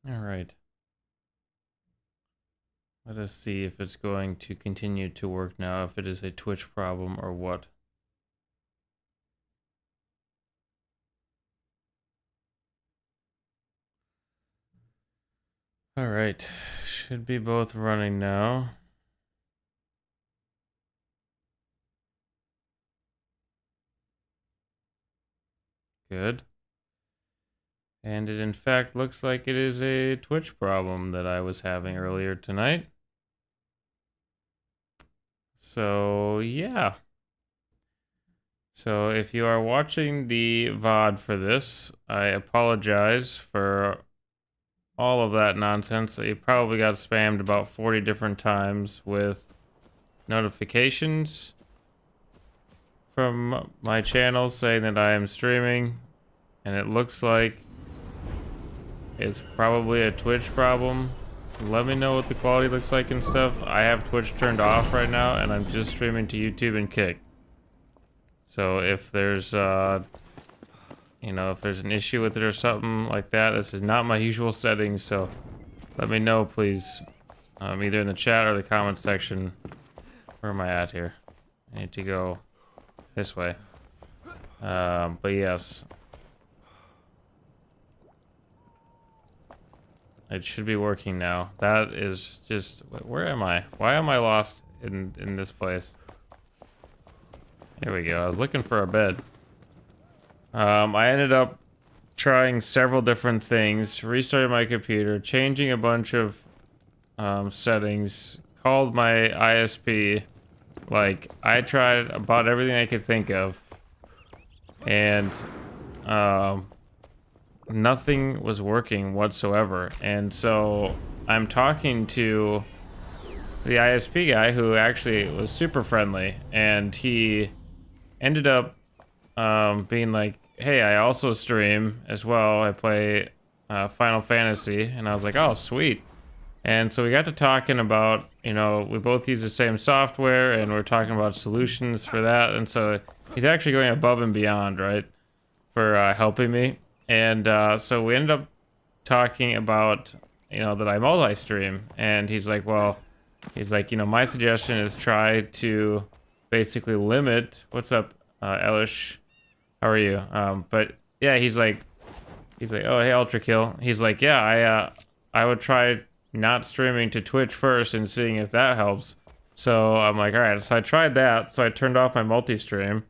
All right. Let us see if it's going to continue to work now, if it is a Twitch problem or what. All right. Should be both running now. Good. And it in fact looks like it is a Twitch problem that I was having earlier tonight. So, yeah. So if you are watching the VOD for this, I apologize for all of that nonsense. You probably got spammed about 40 different times with notifications from my channel saying that I am streaming, and it looks like it's probably a Twitch problem. Let me know what the quality looks like and stuff. I have Twitch turned off right now, and I'm just streaming to YouTube and Kick. So if there's, if there's an issue with it or something like that, this is not my usual settings, so let me know, please. Either in the chat or the comment section. Where am I at here? I need to go this way. But yes. It should be working now. That is just... Where am I? Why am I lost in this place? Here we go. I was looking for a bed. I ended up trying several different things. Restarted my computer. Changing a bunch of settings. Called my ISP. Like, I tried about everything I could think of. And... nothing was working whatsoever. And so I'm talking to the ISP guy, who actually was super friendly, and he ended up being like, hey, I also stream as well. I play Final Fantasy. And I was like, oh, sweet. And so we got to talking about, we both use the same software, and we're talking about solutions for that. And so he's actually going above and beyond, right, for helping me. And so we ended up talking about, that I multi-stream. And he's like, my suggestion is try to basically limit. What's up, Elish? How are you? But yeah, he's like, oh, hey, Ultra Kill. He's like, yeah, I would try not streaming to Twitch first and seeing if that helps. So I'm like, all right. So I tried that. So I turned off my multi-stream,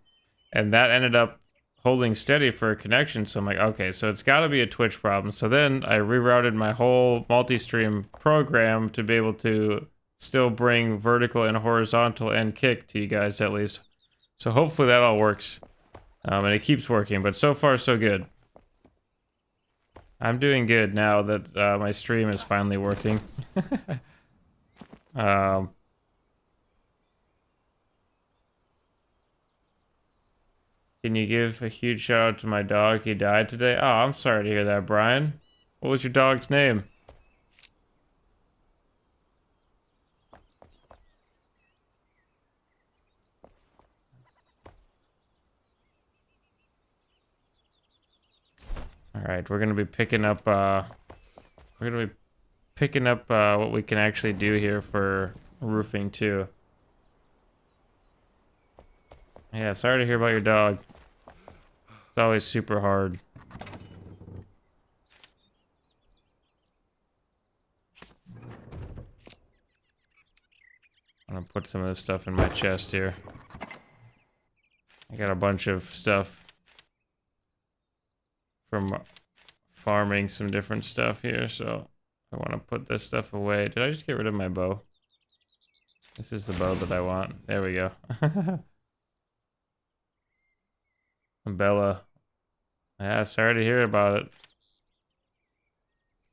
and that ended up holding steady for a connection. So I'm like, okay, so it's got to be a Twitch problem. So then I rerouted my whole multi-stream program to be able to still bring vertical and horizontal and Kick to you guys at least. So hopefully that all works. And it keeps working, but so far so good. I'm doing good now that my stream is finally working. Can you give a huge shout out to my dog? He died today. Oh, I'm sorry to hear that, Brian. What was your dog's name? All right, we're gonna be picking up. What we can actually do here for roofing too. Yeah, sorry to hear about your dog. It's always super hard. I'm gonna put some of this stuff in my chest here. I got a bunch of stuff from farming some different stuff here, so I want to put this stuff away. Did I just get rid of my bow? This is the bow that I want. There we go. Bella. Yeah, sorry to hear about it.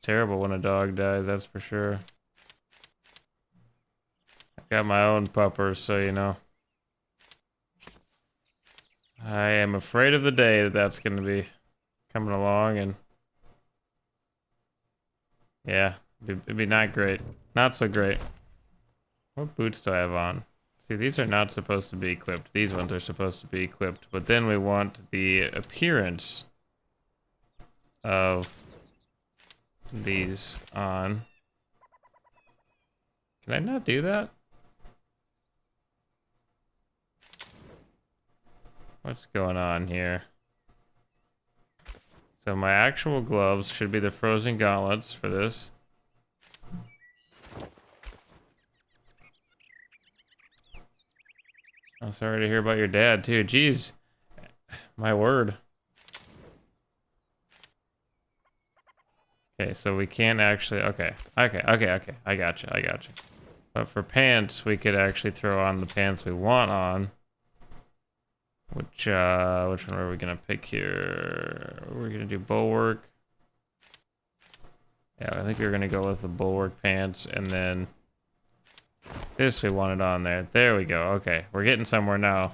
Terrible when a dog dies, that's for sure. I got my own puppers, so you know. I am afraid of the day that that's going to be coming along, and yeah, it'd be not great. Not so great. What boots do I have on? See, these are not supposed to be equipped. These ones are supposed to be equipped, but then we want the appearance of these on. Can I not do that? What's going on here? So my actual gloves should be the frozen gauntlets for this. I'm sorry to hear about your dad too. Jeez, my word. Okay, so we can't actually. Okay. I gotcha. But for pants, we could actually throw on the pants we want on. Which one are we gonna pick here? We're gonna do bulwark. Yeah, I think we're gonna go with the bulwark pants, and then this we wanted on there. There we go. Okay, we're getting somewhere now.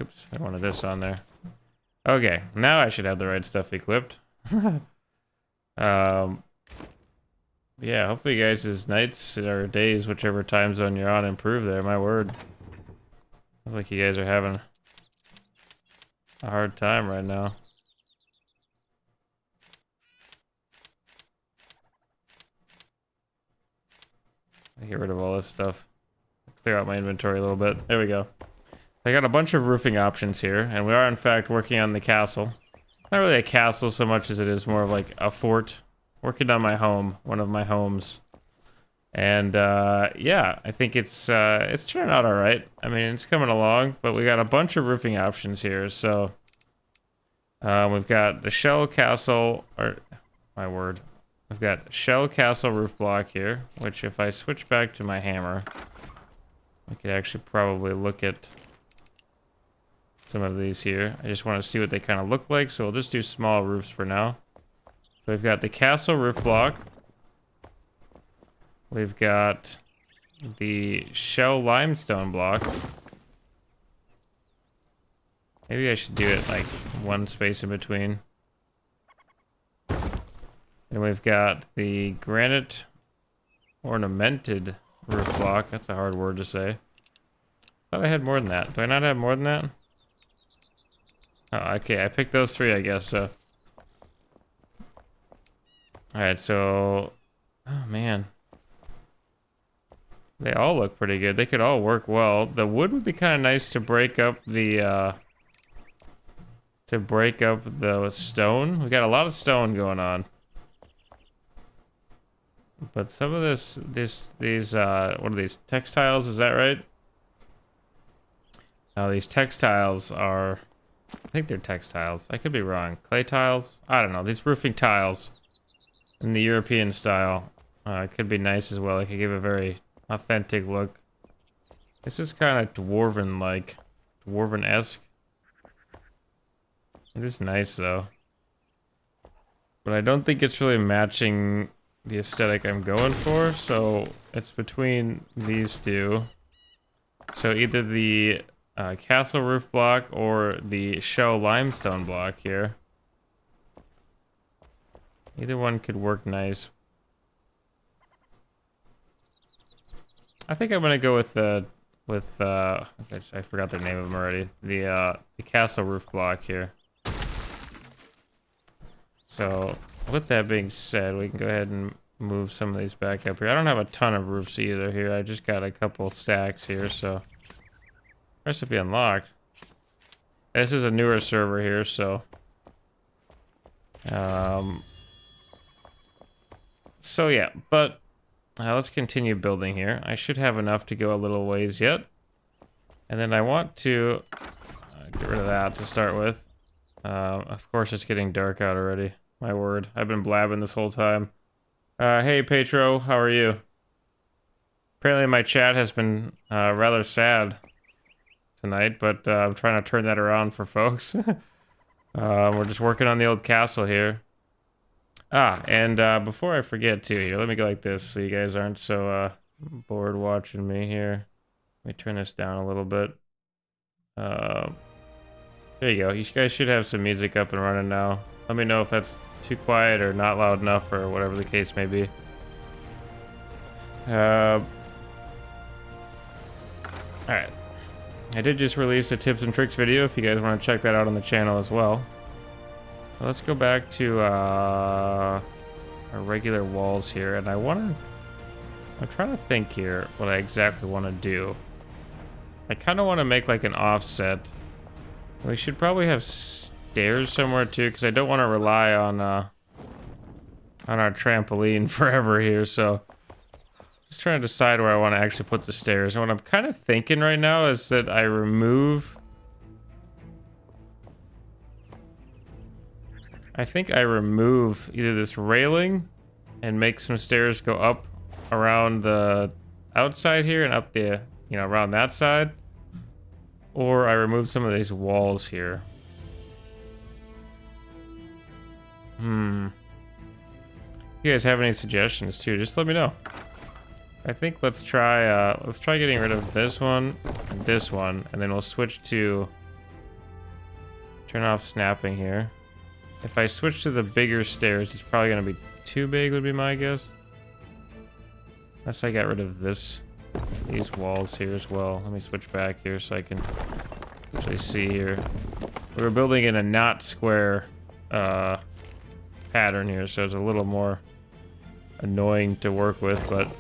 Oops, I wanted this on there. Okay, now I should have the right stuff equipped. Yeah, hopefully you guys' nights or days, whichever time zone you're on, improve there. My word. Looks like you guys are having a hard time right now. I get rid of all this stuff. Clear out my inventory a little bit. There we go. I got a bunch of roofing options here, and we are in fact working on the castle. Not really a castle so much as it is more of like a fort. Working on my home, one of my homes. And yeah, I think it's turning out all right. I mean, it's coming along, but we got a bunch of roofing options here. So we've got the shell castle, or my word, we've got shell castle roof block here. Which, if I switch back to my hammer, we could actually probably look at some of these here. I just want to see what they kind of look like, so we'll just do small roofs for now. So we've got the castle roof block. We've got the shell limestone block. Maybe I should do it like one space in between. And we've got the granite ornamented roof block. That's a hard word to say. I thought I had more than that. Do I not have more than that? Oh, okay. I picked those three, I guess, so. Alright, so. Oh, man. They all look pretty good. They could all work well. The wood would be kind of nice to break up the stone. We got a lot of stone going on. But some of these what are these, textiles, is that right? Oh, these textiles are, I think they're textiles. I could be wrong. Clay tiles? I don't know. These roofing tiles in the European style could be nice as well. It could give a very authentic look. This is kind of dwarven-like, dwarven-esque. It is nice though, but I don't think it's really matching the aesthetic I'm going for. So it's between these two. So either the castle roof block or the shell limestone block here. Either one could work nice. I think I'm gonna go with I forgot the name of them already. The castle roof block here. So with that being said, we can go ahead and move some of these back up here. I don't have a ton of roofs either here. I just got a couple stacks here, so recipe unlocked. This is a newer server here, so so yeah, but let's continue building here. I should have enough to go a little ways yet. And then I want to get rid of that to start with. Of course, it's getting dark out already. My word, I've been blabbing this whole time. Hey, Petro, how are you? Apparently my chat has been rather sad tonight, but I'm trying to turn that around for folks. We're just working on the old castle here. And before I forget too, here, let me go like this so you guys aren't so bored watching me here. Let me turn this down a little bit. There you go. You guys should have some music up and running now. Let me know if that's too quiet or not loud enough or whatever the case may be. Alright. I did just release a tips and tricks video if you guys want to check that out on the channel as well. Let's go back to our regular walls here, and I'm trying to think here what I exactly want to do. I kind of want to make like an offset. We should probably have stairs somewhere too, because I don't want to rely on our trampoline forever here. So just trying to decide where I want to actually put the stairs. And what I'm kind of thinking right now is that I remove. I think I remove either this railing and make some stairs go up around the outside here and up the, around that side. Or I remove some of these walls here. If you guys have any suggestions too, just let me know. I think let's try getting rid of this one and this one, and then we'll switch to turn off snapping here. If I switch to the bigger stairs, it's probably gonna be too big, would be my guess. Unless I got rid of these walls here as well. Let me switch back here so I can actually see here. We were building in a not square pattern here, so it's a little more annoying to work with, but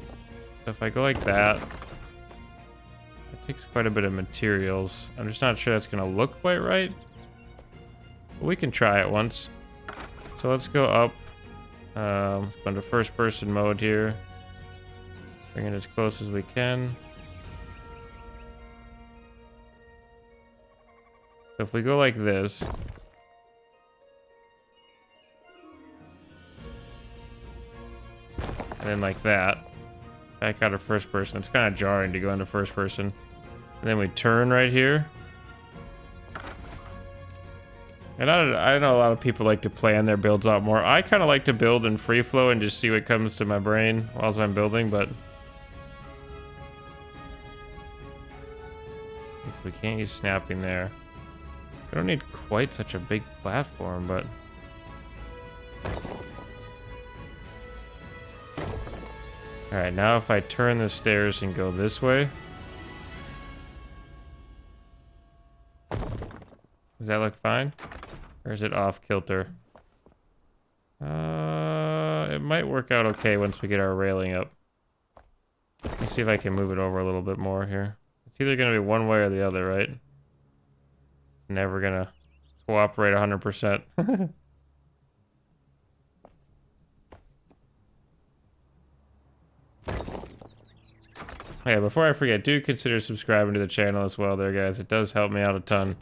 if I go like that, it takes quite a bit of materials. I'm just not sure that's gonna look quite right. But we can try it once. So let's go up. Let's go into first person mode here. Bring it as close as we can. So if we go like this, and then like that, back out of first person. It's kind of jarring to go into first person. And then we turn right here. And I know a lot of people like to plan their builds out more. I kind of like to build in free flow and just see what comes to my brain while I'm building, but we can't use snapping there. I don't need quite such a big platform, but alright, now if I turn the stairs and go this way, does that look fine? Or is it off kilter? It might work out okay once we get our railing up. Let me see if I can move it over a little bit more here. It's either gonna be one way or the other, right? It's never gonna cooperate 100%. Yeah, before I forget, do consider subscribing to the channel as well there, guys. It does help me out a ton.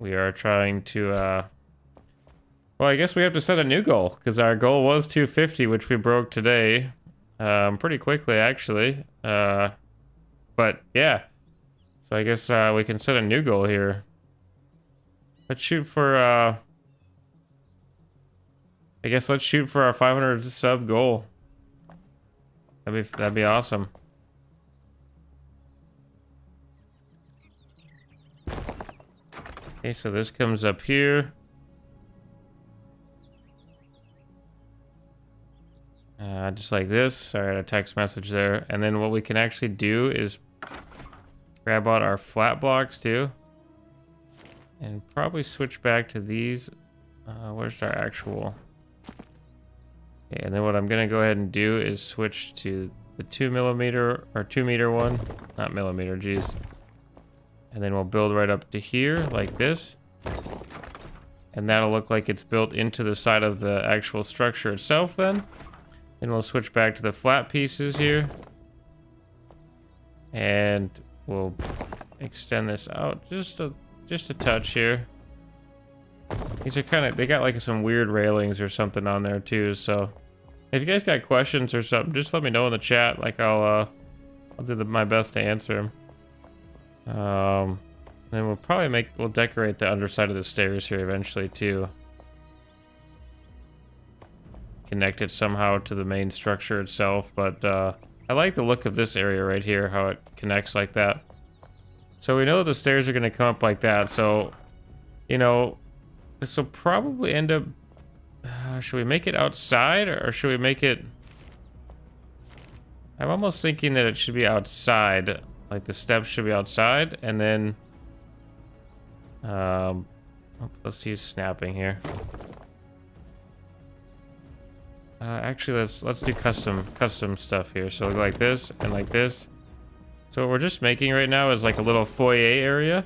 We are trying to, well, I guess we have to set a new goal, because our goal was 250, which we broke today. Pretty quickly, actually. But, yeah. So I guess, we can set a new goal here. Let's shoot for, I guess let's shoot for our 500 sub goal. That'd be awesome. Okay, so this comes up here. Just like this. Sorry, I had a text message there. And then what we can actually do is grab out our flat blocks too. And probably switch back to these. Where's our actual... Okay, and then what I'm gonna go ahead and do is switch to the 2mm or 2 meter one. Not millimeter, geez. And then we'll build right up to here like this. And that'll look like it's built into the side of the actual structure itself then. And we'll switch back to the flat pieces here. And we'll extend this out just a touch here. These are kind of, they got like some weird railings or something on there too, so if you guys got questions or something, just let me know in the chat. Like I'll do my best to answer them. Then we'll probably we'll decorate the underside of the stairs here eventually too. Connect it somehow to the main structure itself, but I like the look of this area right here, how it connects like that. So we know the stairs are going to come up like that, so, you know, this will probably end up... should we make it outside, or should we make it... I'm almost thinking that it should be outside. Like, the steps should be outside, and then... Oh, let's use snapping here. Actually, let's do custom stuff here. So like this and like this. So what we're just making right now is like a little foyer area.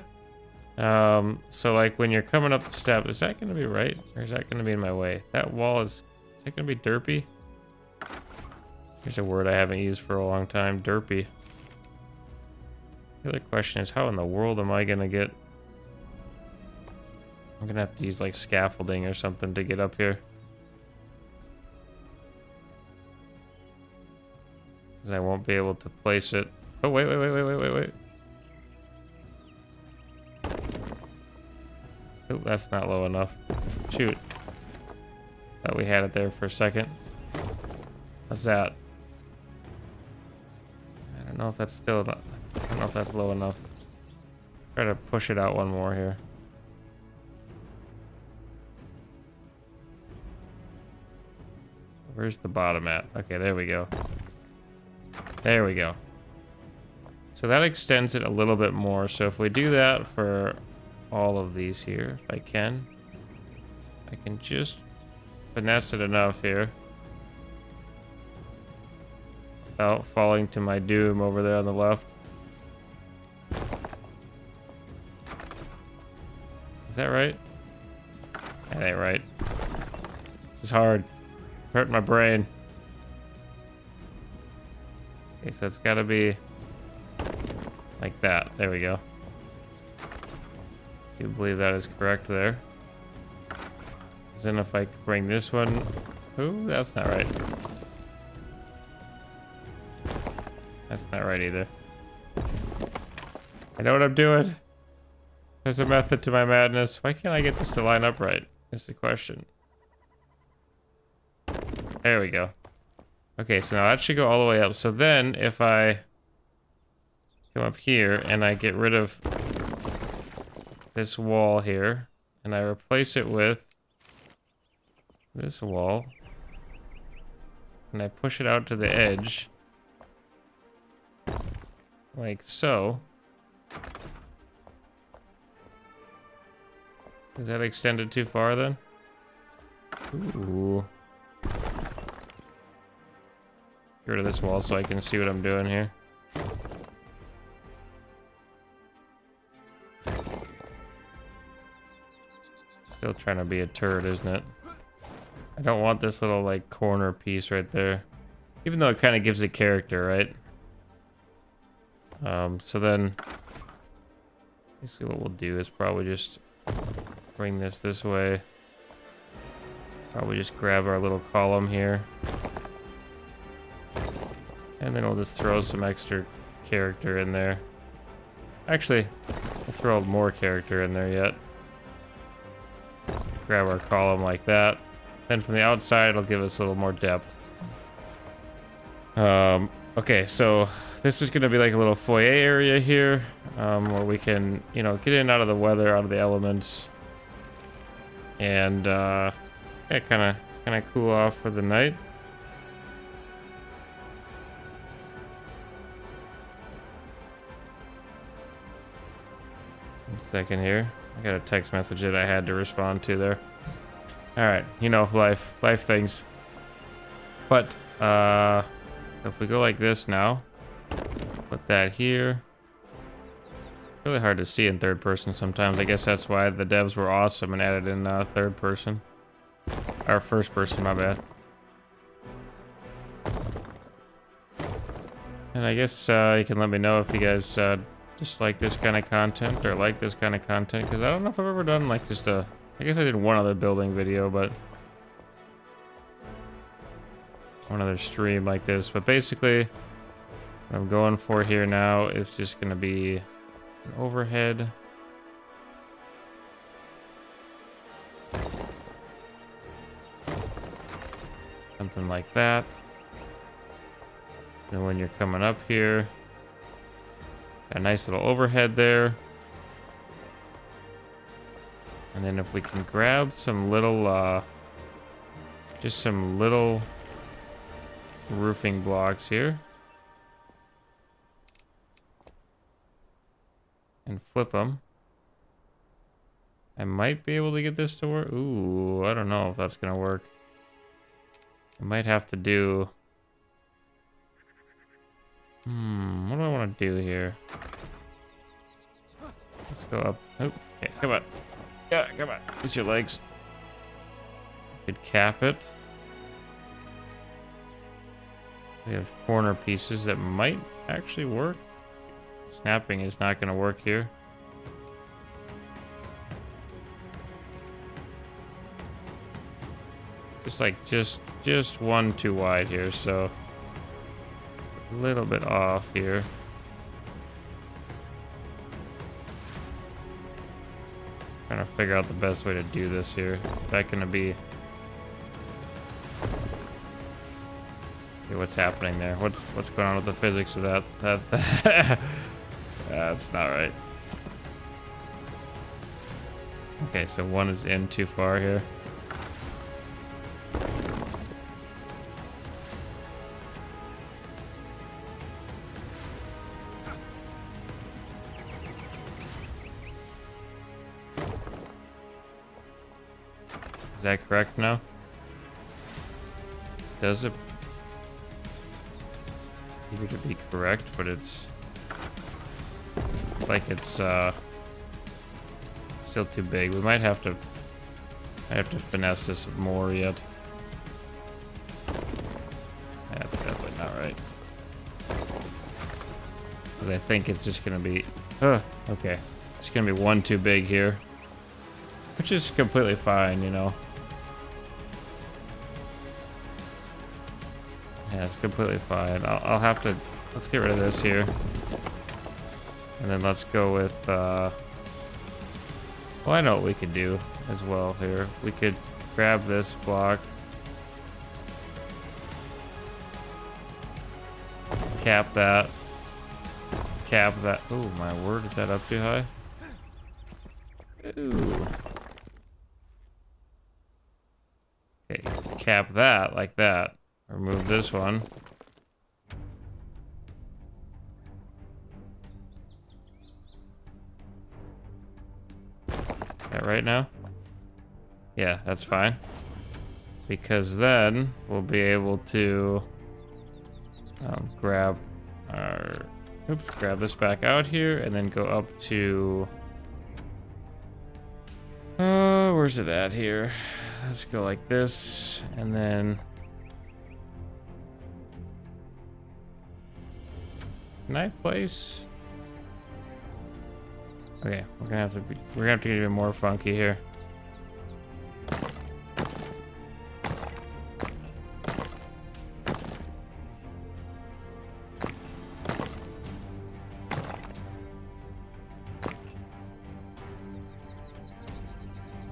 So like when you're coming up the step, is that gonna be right? Or is that gonna be in my way? That wall is that gonna be derpy? Here's a word I haven't used for a long time, derpy. The other question is, how in the world am I gonna get... I'm gonna have to use like scaffolding or something to get up here. Because I won't be able to place it. Oh, wait. Oh, that's not low enough. Shoot. Thought we had it there for a second. How's that? I don't know if that's still enough. I don't know if that's low enough. Try to push it out one more here. Where's the bottom at? Okay, there we go. There we go. So that extends it a little bit more. So if we do that for all of these here, if I can just finesse it enough here without falling to my doom over there on the left. Is that right? That ain't right. This is hard. Hurt my brain. Okay, so it's gotta be like that. There we go. Do you believe that is correct there? Then if I bring this one... Ooh, that's not right. That's not right either. I know what I'm doing. There's a method to my madness. Why can't I get this to line up right? Is the question. There we go. Okay, so now that should go all the way up. So then if I come up here and I get rid of this wall here and I replace it with this wall and I push it out to the edge like so. Is that extended too far then? Ooh. Get rid of this wall so I can see what I'm doing here. Still trying to be a turret, isn't it? I don't want this little like corner piece right there. Even though it kind of gives it character, right? So then basically what we'll do is probably just bring this way. Probably just grab our little column here. And then we'll just throw some extra character in there. Actually, we'll throw more character in there yet. Grab our column like that. Then from the outside, it'll give us a little more depth. Okay, so this is going to be like a little foyer area here, where we can, you know, get in out of the weather, out of the elements, and yeah, kind of cool off for the night. Second here. I got a text message that I had to respond to there. Alright, you know, life things. But, if we go like this now, put that here. Really hard to see in third person sometimes. I guess that's why the devs were awesome and added in third person. Or first person, my bad. And I guess you can let me know if you guys just like this kind of content or like this kind of content, because I don't know if I've ever done like just a... I guess I did one other building video, but one other stream like this. But basically what I'm going for here now is just going to be an overhead. Something like that. And when you're coming up here, got a nice little overhead there. And then if we can grab some little, just some little roofing blocks here. And flip them. I might be able to get this to work. Ooh, I don't know if that's gonna work. I might have to do... what do I want to do here? Let's go up. Oh, okay, come on. Yeah, come on. Use your legs. Could cap it. We have corner pieces that might actually work. Snapping is not going to work here. Just like just one too wide here, so a little bit off here. Trying to figure out the best way to do this here. Is that going to be... Okay, what's happening there? What's going on with the physics of that? That's not right. Okay, so one is in too far here. Is that correct now? Does it appear to be correct, but it's like it's still too big. We might have to finesse this more yet. That's definitely not right. Because I think it's just gonna be okay. It's gonna be one too big here. Which is completely fine, you know. Yeah, it's completely fine. I'll have to... Let's get rid of this here. And then let's go with... Well, I know what we could do as well here. We could grab this block. Cap that. Cap that. Oh, my word. Is that up too high? Ooh. Okay, cap that like that. Remove this one. That right now? Yeah, that's fine. Because then we'll be able to grab this back out here and then go up to where's it at here? Let's go like this and then can I place? Okay, we're gonna have to get even more funky here.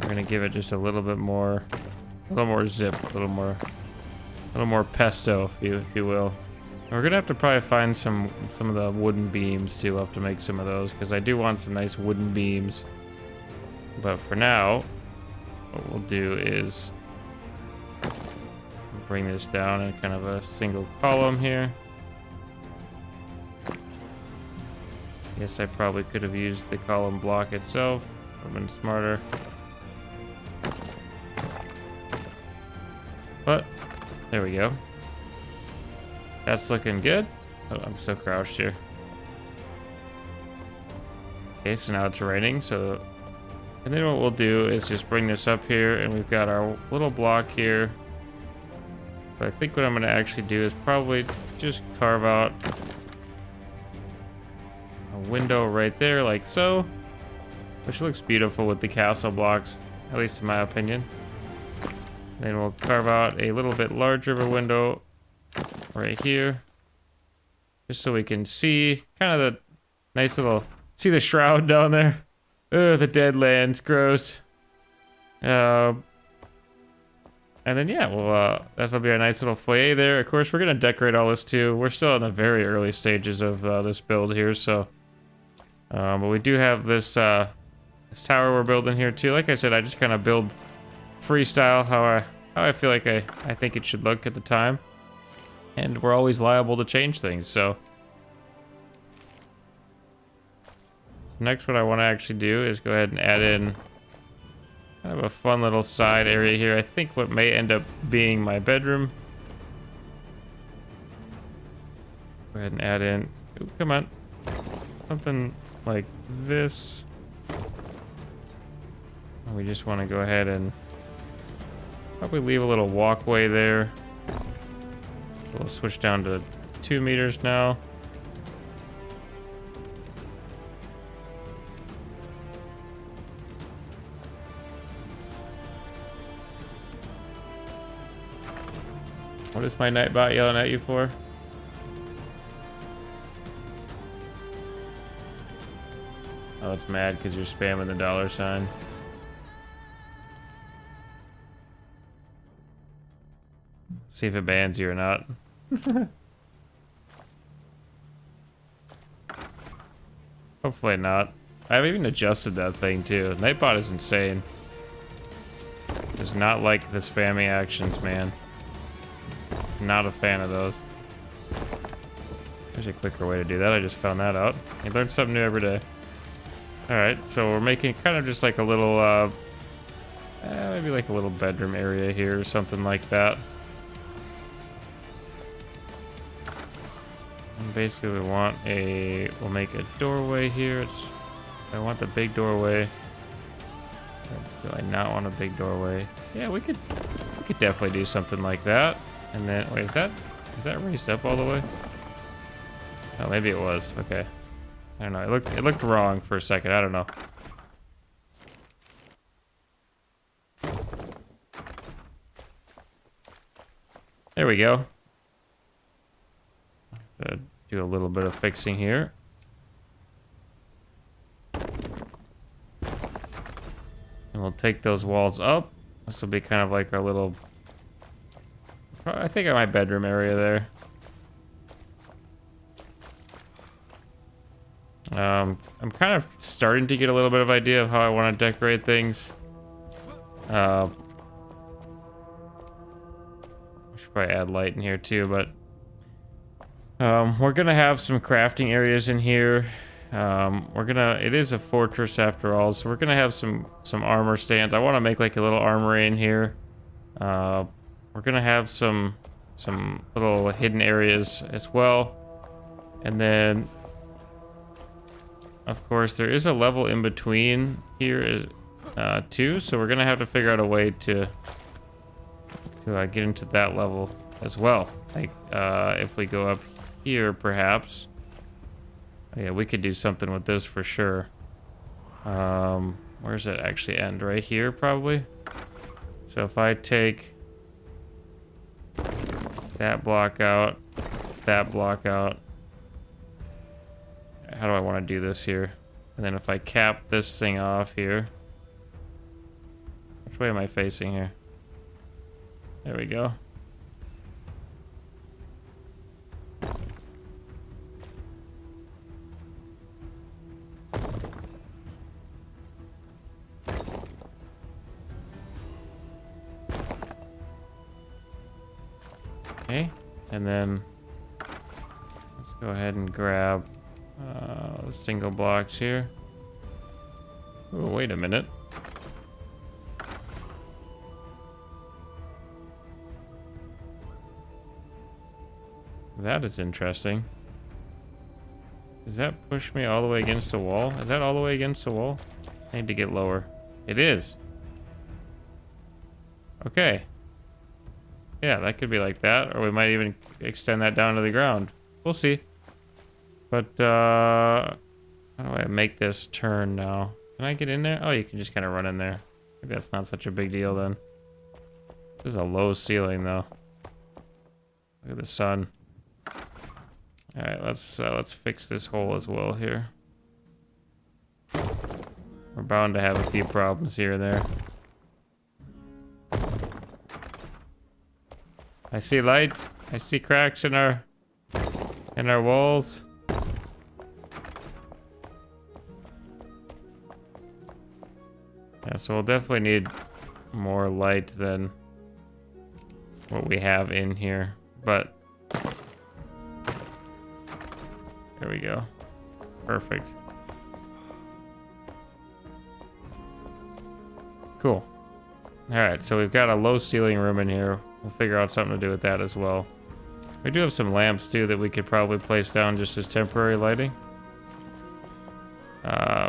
We're gonna give it just a little bit more, zip, a little more pesto, if you will. We're gonna have to probably find some of the wooden beams too. We'll have to make some of those because I do want some nice wooden beams. But for now, what we'll do is bring this down in kind of a single column here. Guess I probably could have used the column block itself. Would have been smarter. But there we go. That's looking good. Oh, I'm so crouched here. Okay, so now it's raining, so... And then what we'll do is just bring this up here, and we've got our little block here. So I think what I'm going to actually do is probably just carve out a window right there, like so. Which looks beautiful with the castle blocks, at least in my opinion. Then we'll carve out a little bit larger of a window right here, just so we can see kind of the nice little, see the shroud down there. Ugh, the Deadlands, gross. And then yeah, well, that'll be a nice little foyer there. Of course, we're gonna decorate all this too. We're still in the very early stages of this build here, so. But we do have this this tower we're building here too. Like I said, I just kind of build freestyle how I feel like I think it should look at the time. And we're always liable to change things, so. Next, what I want to actually do is go ahead and add in Kind of a fun little side area here. I think what may end up being my bedroom. Go ahead and add in. Ooh, come on. Something like this. We just want to go ahead and probably leave a little walkway there. We'll switch down to 2 meters now. What is my nightbot yelling at you for? Oh, it's mad because you're spamming the $sign. See if it bans you or not. Hopefully not. I've even adjusted that thing too. Nightbot is insane. Does not like the spamming actions, man. Not a fan of those. There's a quicker way to do that. I just found that out. You learn something new every day. Alright, so we're making kind of just like a little, maybe like a little bedroom area here or something like that. And basically we want we'll make a doorway here. I want the big doorway. Do I not want a big doorway? Yeah, we could definitely do something like that. And then, wait, is that raised up all the way? Oh, maybe it was. Okay. I don't know. It looked wrong for a second. I don't know. There we go. Do a little bit of fixing here. And we'll take those walls up. This will be kind of like our little... I think my bedroom area there. I'm kind of starting to get a little bit of idea of how I want to decorate things. I should probably add light in here too, but we're gonna have some crafting areas in here. It is a fortress after all, so we're gonna have some armor stands. I want to make like a little armory in here. We're gonna have some little hidden areas as well, and then of course there is a level in between here too, so we're gonna have to figure out a way to get into that level as well. Like if we go up here perhaps. Yeah, we could do something with this for sure. Where does it actually end? Right here probably. So if I take that block out, that block out. How do I want to do this here? And then if I cap this thing off here. Which way am I facing here? There we go. Okay, and then let's go ahead and grab the single blocks here. Oh, wait a minute. That is interesting. Does that push me all the way against the wall? Is that all the way against the wall? I need to get lower. It is. Okay. Yeah, that could be like that, or we might even extend that down to the ground. We'll see. But, how do I make this turn now? Can I get in there? Oh, you can just kind of run in there. Maybe that's not such a big deal then. This is a low ceiling, though. Look at the sun. Alright, let's fix this hole as well here. We're bound to have a few problems here and there. I see light. I see cracks in our walls. Yeah, so we'll definitely need more light than what we have in here. But there we go. Perfect. Cool. Alright, so we've got a low ceiling room in here. We'll figure out something to do with that as well. We do have some lamps too that we could probably place down just as temporary lighting.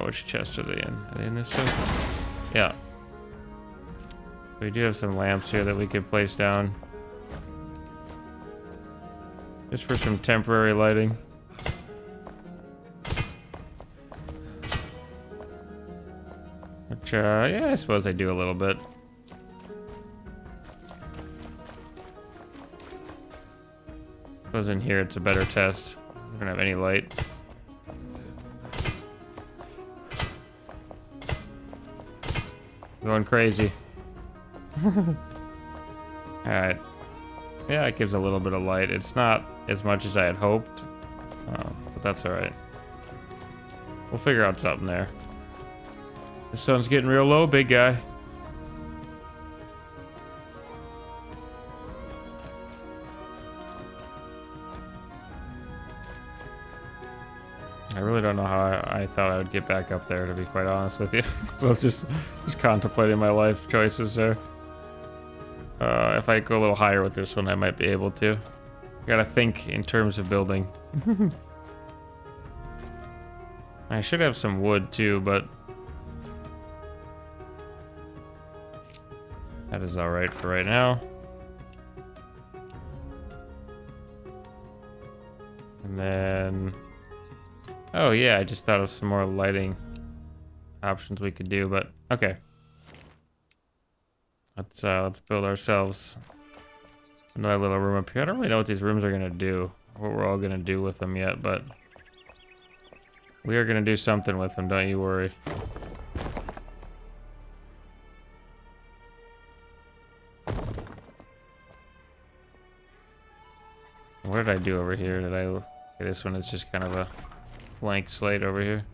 Which chest are they in? Are they in this chest? Yeah. We do have some lamps here that we could place down. Just for some temporary lighting. Which, yeah, I suppose I do a little bit. Suppose in here it's a better test. We don't have any light. Going crazy. Alright. Yeah, it gives a little bit of light. It's not as much as I had hoped. But that's alright. We'll figure out something there. The sun's getting real low, big guy. I really don't know how I thought I would get back up there, to be quite honest with you. So I was just contemplating my life choices there. If I go a little higher with this one, I might be able to. Gotta think in terms of building. I should have some wood too, but that is alright for right now. And then... oh yeah, I just thought of some more lighting options we could do, but okay. Let's build ourselves another little room up here. I don't really know what these rooms are gonna do, what we're all gonna do with them yet, but we are gonna do something with them, don't you worry. What did I do over here? Okay, this one is just kind of a blank slate over here.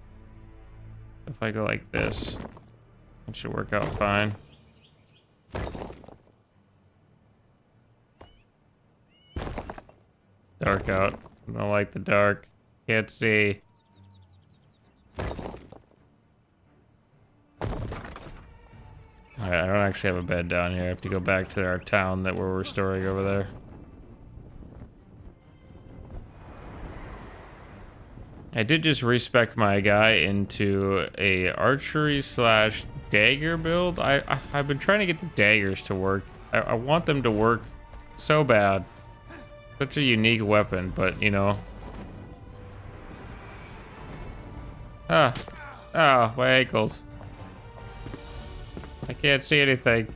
If I go like this, it should work out fine. Dark out. I don't like the dark. Can't see. Alright, I don't actually have a bed down here. I have to go back to our town that we're restoring over there. I did just respec my guy into a archery slash dagger build. I've been trying to get the daggers to work. I want them to work so bad. Such a unique weapon, but you know. Ah, my ankles. I can't see anything.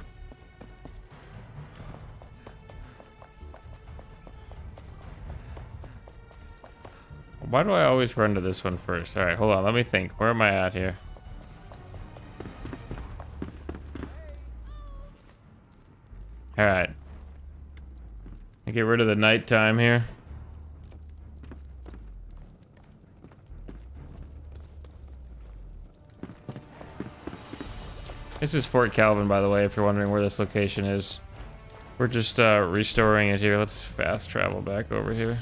Why do I always run to this one first? Alright, hold on, let me think. Where am I at here? Alright. Get rid of the nighttime here. This is Fort Calvin, by the way, if you're wondering where this location is. We're just restoring it here. Let's fast travel back over here.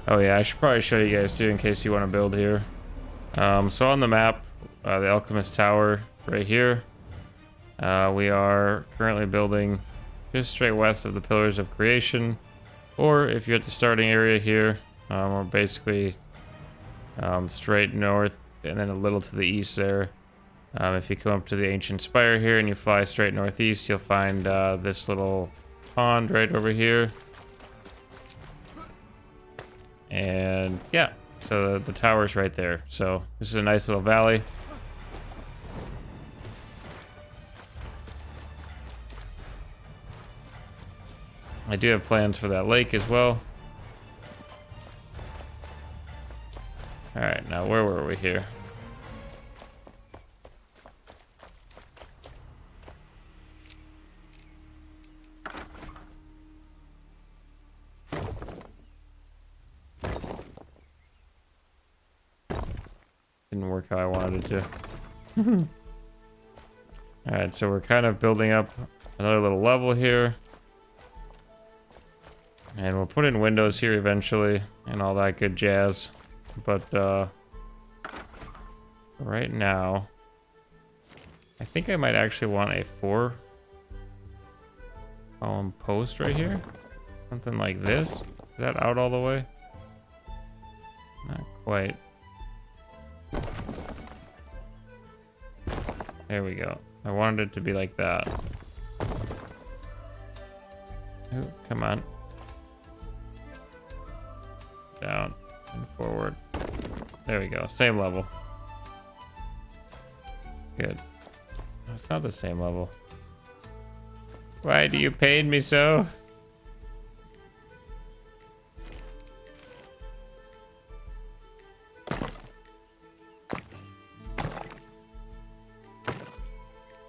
Oh yeah, I should probably show you guys too in case you want to build here. So on the map, the Alchemist Tower right here. We are currently building just straight west of the Pillars of Creation. Or if you're at the starting area here, we're basically straight north and then a little to the east there. If you come up to the Ancient Spire here and you fly straight northeast, you'll find this little pond right over here. And yeah, so the tower's right there. So this is a nice little valley. I do have plans for that lake as well. Alright, now where were we here? Didn't work how I wanted it to. Alright, so we're kind of building up another little level here. And we'll put in windows here eventually and all that good jazz. But right now, I think I might actually want a 4 column post right here. Something like this. Is that out all the way? Not quite. There we go. I wanted it to be like that. Ooh, come on. Down and forward. There we go. Same level. Good. No, it's not the same level. Why do you pain me so?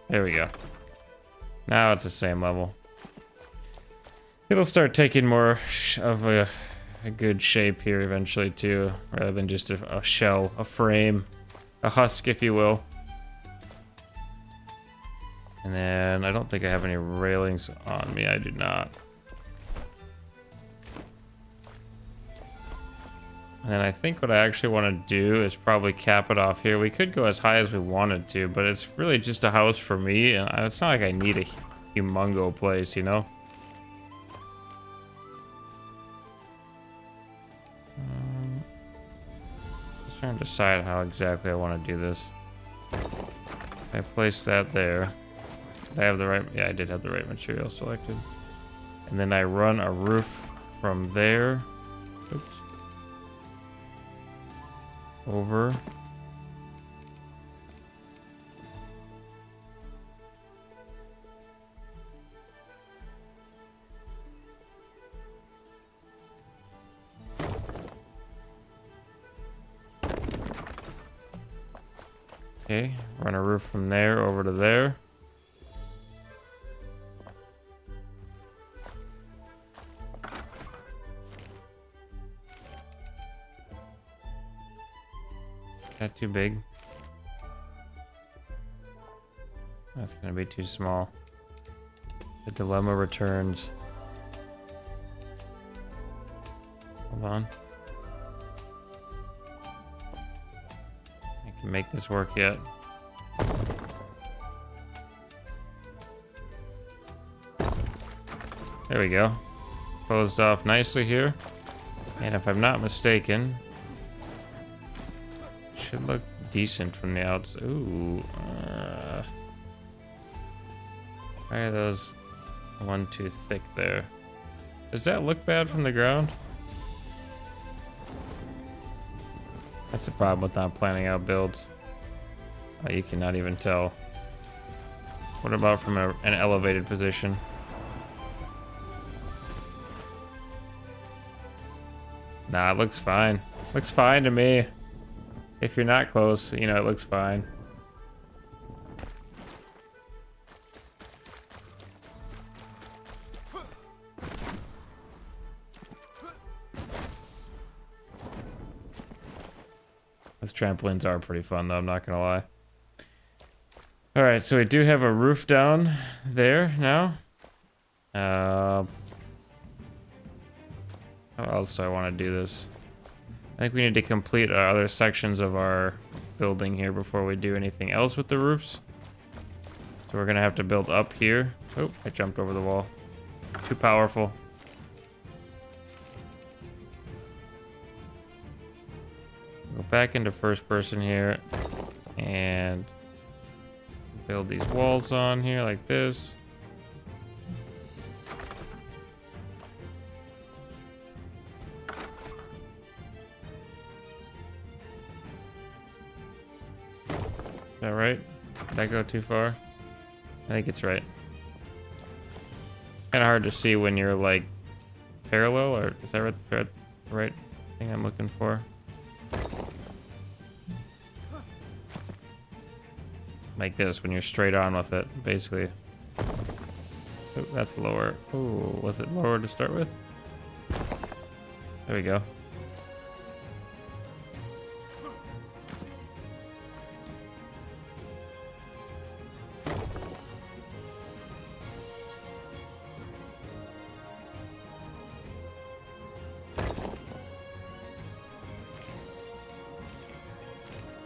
There we go. Now it's the same level. It'll start taking more of a good shape here eventually too, rather than just a shell, a frame, a husk, if you will. And then I don't think I have any railings on me. I do not. And then I think what I actually want to do is probably cap it off here. We could go as high as we wanted to, but it's really just a house for me, and it's not like I need a humongo place, you know? Just trying to decide how exactly I want to do this. I place that there. Did I have the right? Yeah, I did have the right material selected. And then I run a roof from there. Oops. Over. Okay, run a roof from there over to there. That too big? That's gonna be too small. The dilemma returns. Hold on. I can make this work yet. There we go. Closed off nicely here. And if I'm not mistaken, should look decent from the outside. Ooh. Why are those one too thick there? Does that look bad from the ground? That's the problem with not planning out builds. You cannot even tell. What about from an elevated position? Nah, it looks fine. Looks fine to me. If you're not close, you know, it looks fine. Those trampolines are pretty fun though, I'm not gonna lie. Alright, so we do have a roof down there now. How else do I want to do this? I think we need to complete our other sections of our building here before we do anything else with the roofs. So we're gonna have to build up here. Oh, I jumped over the wall. Too powerful. Go back into first person here and build these walls on here like this. Is that right? Did I go too far? I think it's right. Kind of hard to see when you're like parallel, or is that right, the right thing I'm looking for? Like this, when you're straight on with it, basically. Oh, that's lower. Oh, was it lower to start with? There we go.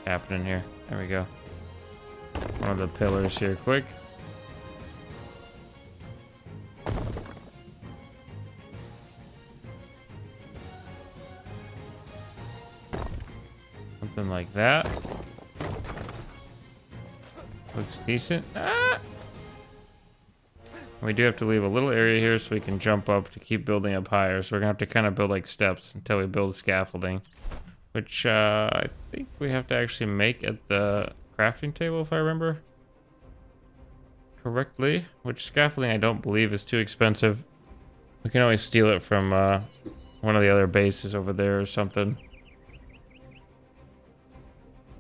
Happening here. There we go. one of the pillars here quick. Something like that. Looks decent. Ah! We do have to leave a little area here so we can jump up to keep building up higher. So we're gonna have to kind of build like steps until we build scaffolding, which I think we have to actually make at the crafting table if I remember correctly. Which scaffolding I don't believe is too expensive. We can always steal it from one of the other bases over there or something.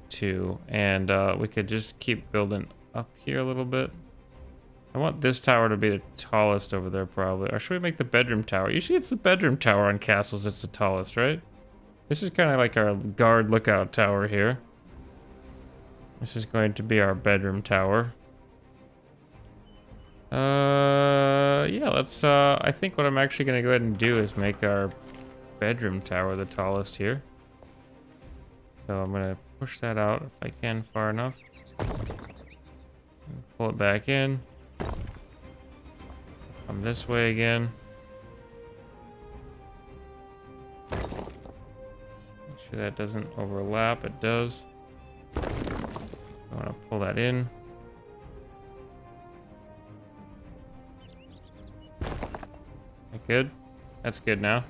Too, and we could just keep building up here a little bit. I want this tower to be the tallest over there probably. Or should we make the bedroom tower? Usually it's the bedroom tower on castles that's the tallest, right? This is kind of like our guard lookout tower here. This is going to be our bedroom tower. Yeah, let's I think what I'm actually gonna go ahead and do is make our bedroom tower the tallest here. So I'm gonna push that out if I can far enough. Pull it back in. Come this way again. Make sure that doesn't overlap. It does. I want to pull that in. Good. That's good now.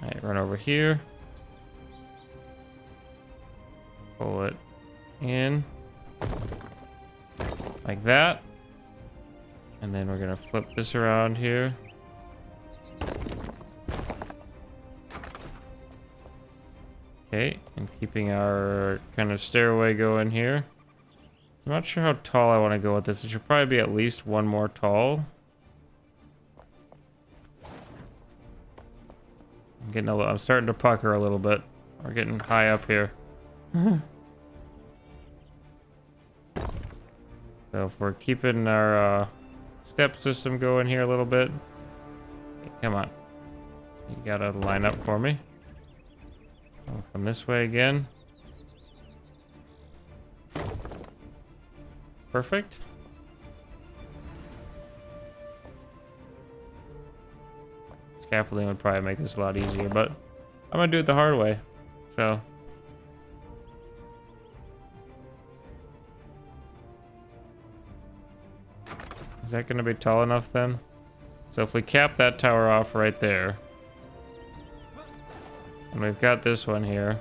All right, run over here. Pull it in like that. And then we're gonna flip this around here. Okay, and keeping our kind of stairway going here. I'm not sure how tall I want to go with this. It should probably be at least one more tall. I'm starting to pucker a little bit. We're getting high up here. So if we're keeping our step system going here a little bit. Okay, come on. You gotta line up for me. I'll come this way again. Perfect. Scaffolding would probably make this a lot easier, but I'm gonna do it the hard way. So is that gonna be tall enough then? So if we cap that tower off right there, and we've got this one here,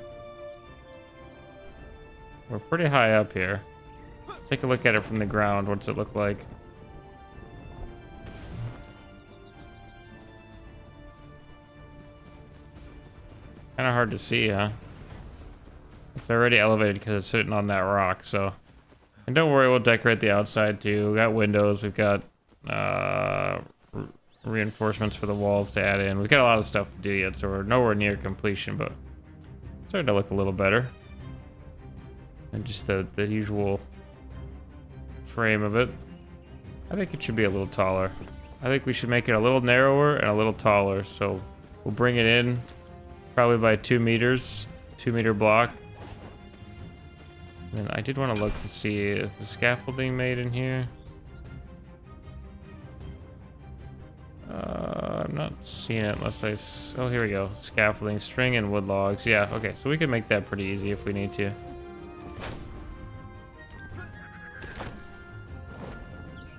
we're pretty high up here. Take a look at it from the ground. What's it look like? Kind of hard to see, huh? It's already elevated because it's sitting on that rock, so. And don't worry, we'll decorate the outside too. We got windows, we've got reinforcements for the walls to add in. We've got a lot of stuff to do yet, so we're nowhere near completion, but it's starting to look a little better than just the usual frame of it. I think it should be a little taller. I think we should make it a little narrower and a little taller, so we'll bring it in probably by 2 meters, 2-meter block. And I did want to look to see if the scaffolding made in here. I'm not seeing it unless oh, here we go. Scaffolding, string, and wood logs. Yeah, okay, so we can make that pretty easy if we need to.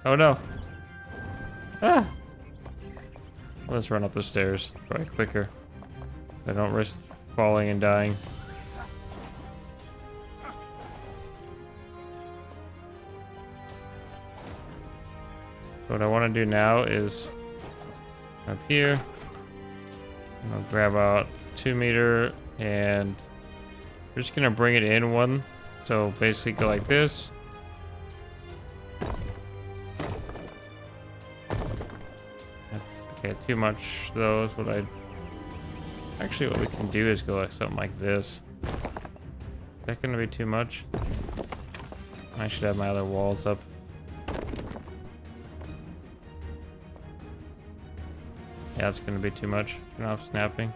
Oh no. Ah! Let's run up the stairs. Probably quicker. I don't risk falling and dying. So what I want to do now is up here. I'll grab out 2-meter and we're just gonna bring it in one. So basically go like this. That's okay, too much though is what I actually what we can do is go like something like this. Is that gonna be too much? I should have my other walls up. Yeah, it's gonna be too much. Turn off snapping.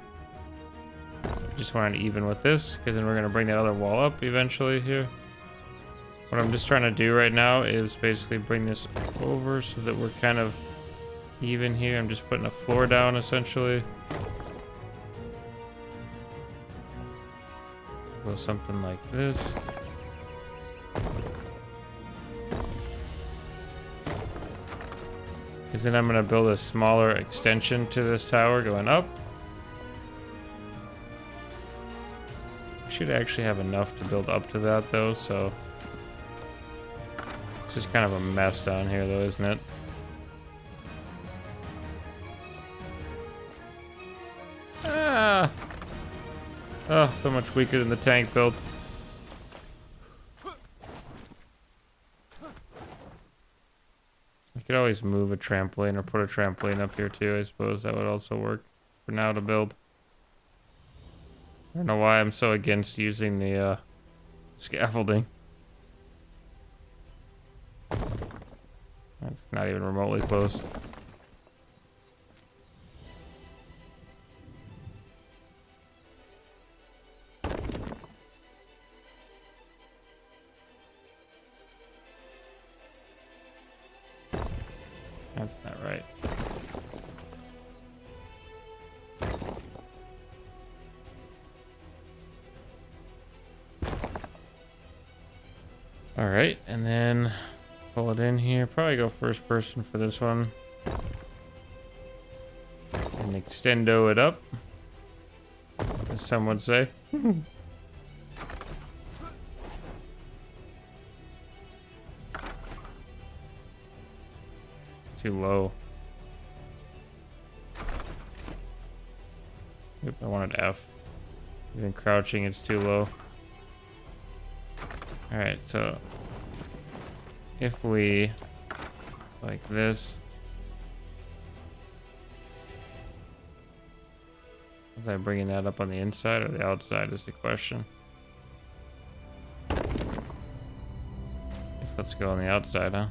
Just want it even with this, because then we're gonna bring the other wall up eventually here. What I'm just trying to do right now is basically bring this over so that we're kind of even here. I'm just putting a floor down essentially. Go something like this. Because then I'm going to build a smaller extension to this tower going up. We should actually have enough to build up to that though, so it's just kind of a mess down here though, isn't it? Ah! Oh, so much weaker than the tank build. I could always move a trampoline or put a trampoline up here too, I suppose. That would also work for now to build. I don't know why I'm so against using the scaffolding. That's not even remotely close. That's not right. All right, and then pull it in here. Probably go first person for this one. And extendo it up, as some would say. Too low. Oop, I wanted F. Even crouching, it's too low. Alright, so if we like this, was I bringing that up on the inside or the outside is the question. Guess let's go on the outside, huh?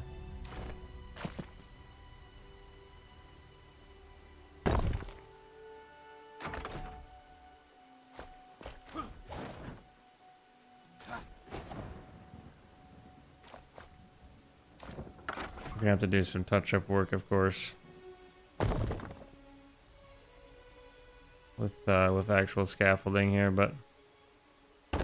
We're gonna have to do some touch-up work, of course, with actual scaffolding here, but I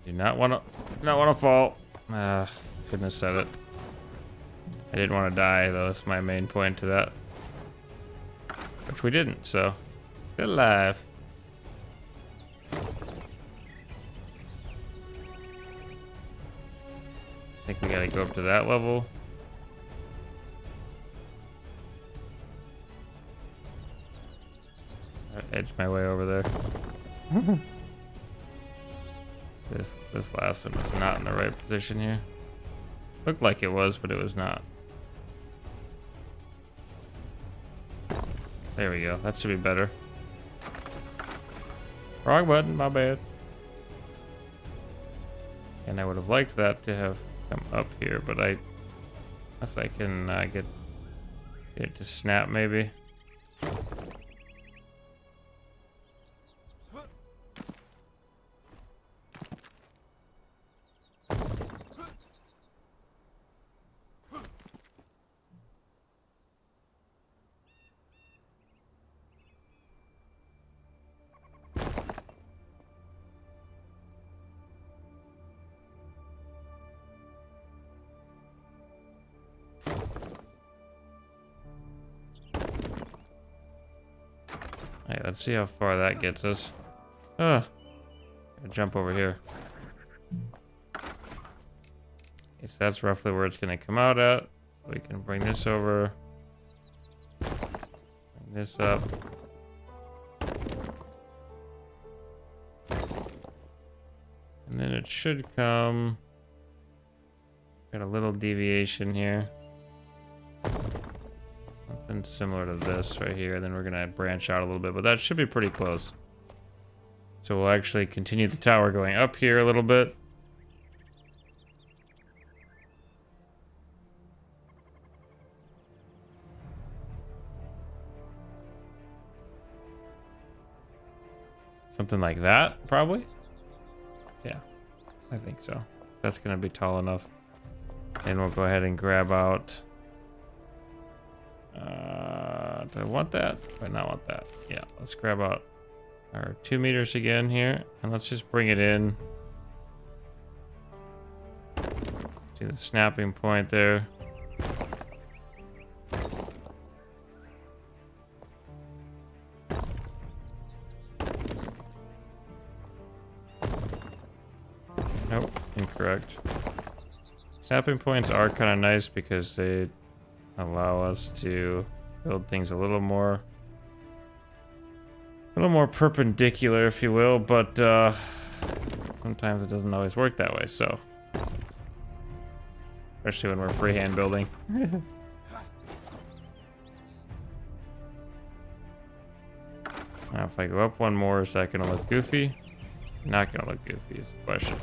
do not want to fall. Couldn't have said it. I didn't want to die though. That's my main point to that. Which we didn't, so good alive. I think we gotta go up to that level. Edge my way over there. This last one was not in the right position here. Looked like it was, but it was not. There we go. That should be better. Wrong button, my bad. And I would have liked that to have come up here, but unless I can get it to snap maybe. Alright, let's see how far that gets us. Gotta jump over here. Okay, so that's roughly where it's gonna come out at. So we can bring this over. Bring this up. And then it should come. Got a little deviation here. Something similar to this right here. Then we're gonna branch out a little bit, but that should be pretty close. So we'll actually continue the tower going up here a little bit. Something like that, probably. Yeah, I think so. That's gonna be tall enough. And we'll go ahead and grab out. Do I want that? Do I not want that? Yeah, let's grab out our 2 meters again here, and let's just bring it in to the snapping point there. Nope, incorrect. Snapping points are kind of nice because they allow us to build things a little more perpendicular, if you will, but sometimes it doesn't always work that way, so especially when we're freehand building. Now if I go up one more, is that gonna look goofy? Not gonna look goofy is the question.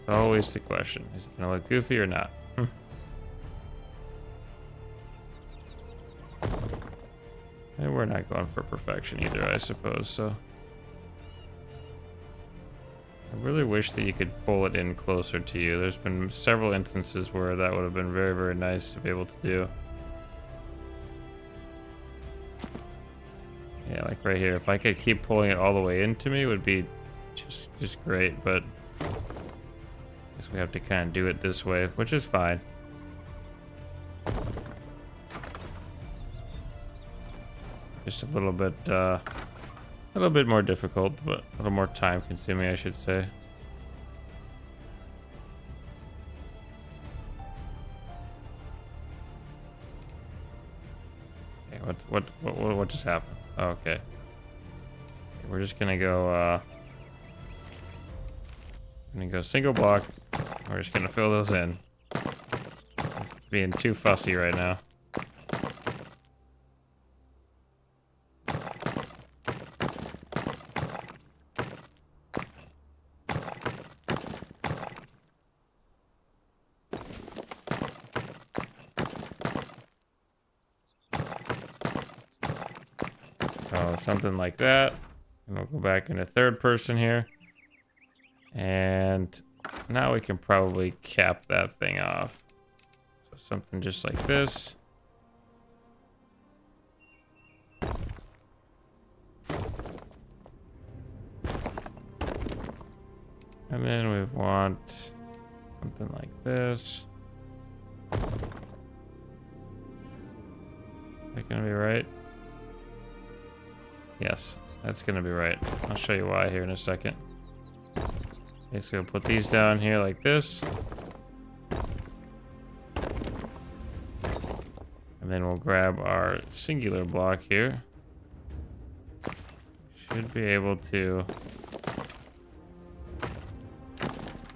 Always the question. Is it gonna look goofy or not? And we're not going for perfection either, I suppose, so. I really wish that you could pull it in closer to you. There's been several instances where that would have been very, very nice to be able to do. Yeah, like right here. If I could keep pulling it all the way into me, it would be just great, but I guess we have to kind of do it this way, which is fine. Just a little bit more difficult, but a little more time consuming, I should say. Okay, what just happened? Oh, okay. We're just gonna go single block. We're just gonna fill those in. It's being too fussy right now. So something like that. And we'll go back into third person here. And now we can probably cap that thing off. So something just like this. And then we want something like this. Is that gonna be right? Yes, that's gonna be right. I'll show you why here in a second. Okay, so we'll put these down here like this. And then we'll grab our singular block here. Should be able to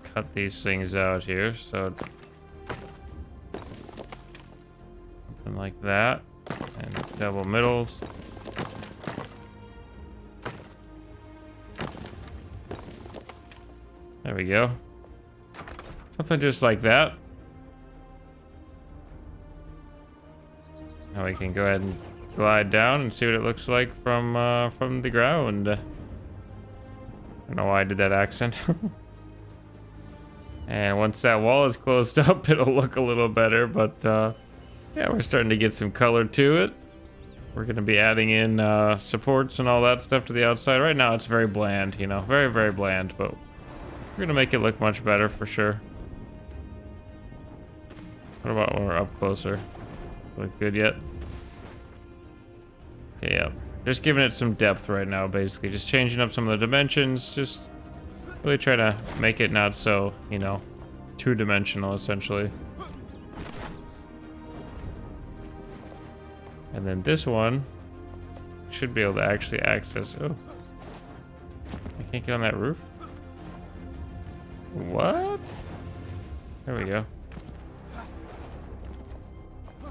cut these things out here, so something like that, and double middles. There we go. Something just like that. Now we can go ahead and glide down and see what it looks like from the ground. I don't know why I did that accent. And once that wall is closed up, it'll look a little better, but yeah, we're starting to get some color to it. We're going to be adding in supports and all that stuff to the outside. Right now it's very bland, you know, very, very bland, but we're going to make it look much better for sure. What about when we're up closer? Look good yet? Okay, yeah. Just giving it some depth right now, basically. Just changing up some of the dimensions. Just really try to make it not so, you know, two-dimensional, essentially. And then this one should be able to actually access... Oh. I can't get on that roof? What? There we go.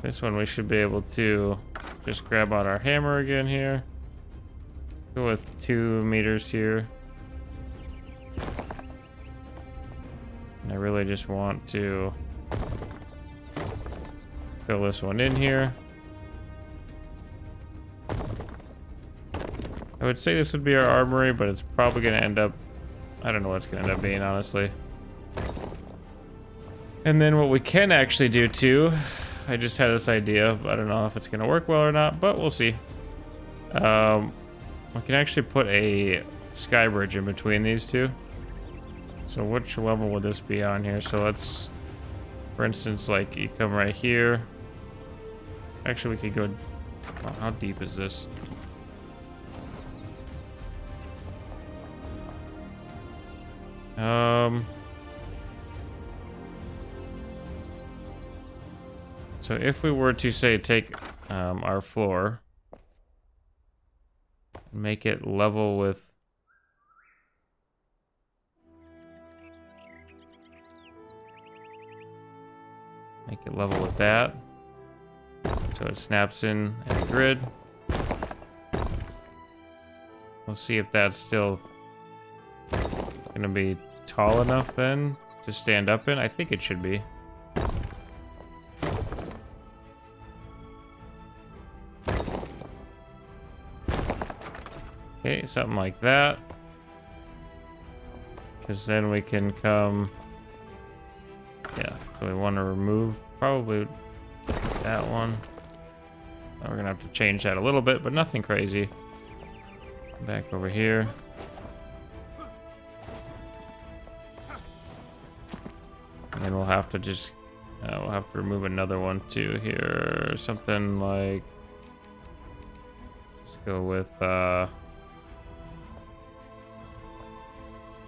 This one we should be able to just grab on our hammer again here. Go with 2 meters here. And I really just want to fill this one in here. I would say this would be our armory, but it's probably going to end up... I don't know what it's going to end up being, honestly. And then what we can actually do, too... I just had this idea, but I don't know if it's going to work well or not, but we'll see. We can actually put a sky bridge in between these two. So which level would this be on here? So let's... For instance, like, you come right here. Actually, we could go... Oh, how deep is this? So if we were to, say, take our floor, make it level with... Make it level with that. So it snaps in a grid. We'll see if that's still gonna be tall enough then to stand up in. I think it should be. Okay, something like that. Because then we can come... Yeah, so we want to remove probably that one. Now we're gonna have to change that a little bit, but nothing crazy. Back over here. And then we'll have to just... we'll have to remove another one too here. Something like... Let's go with...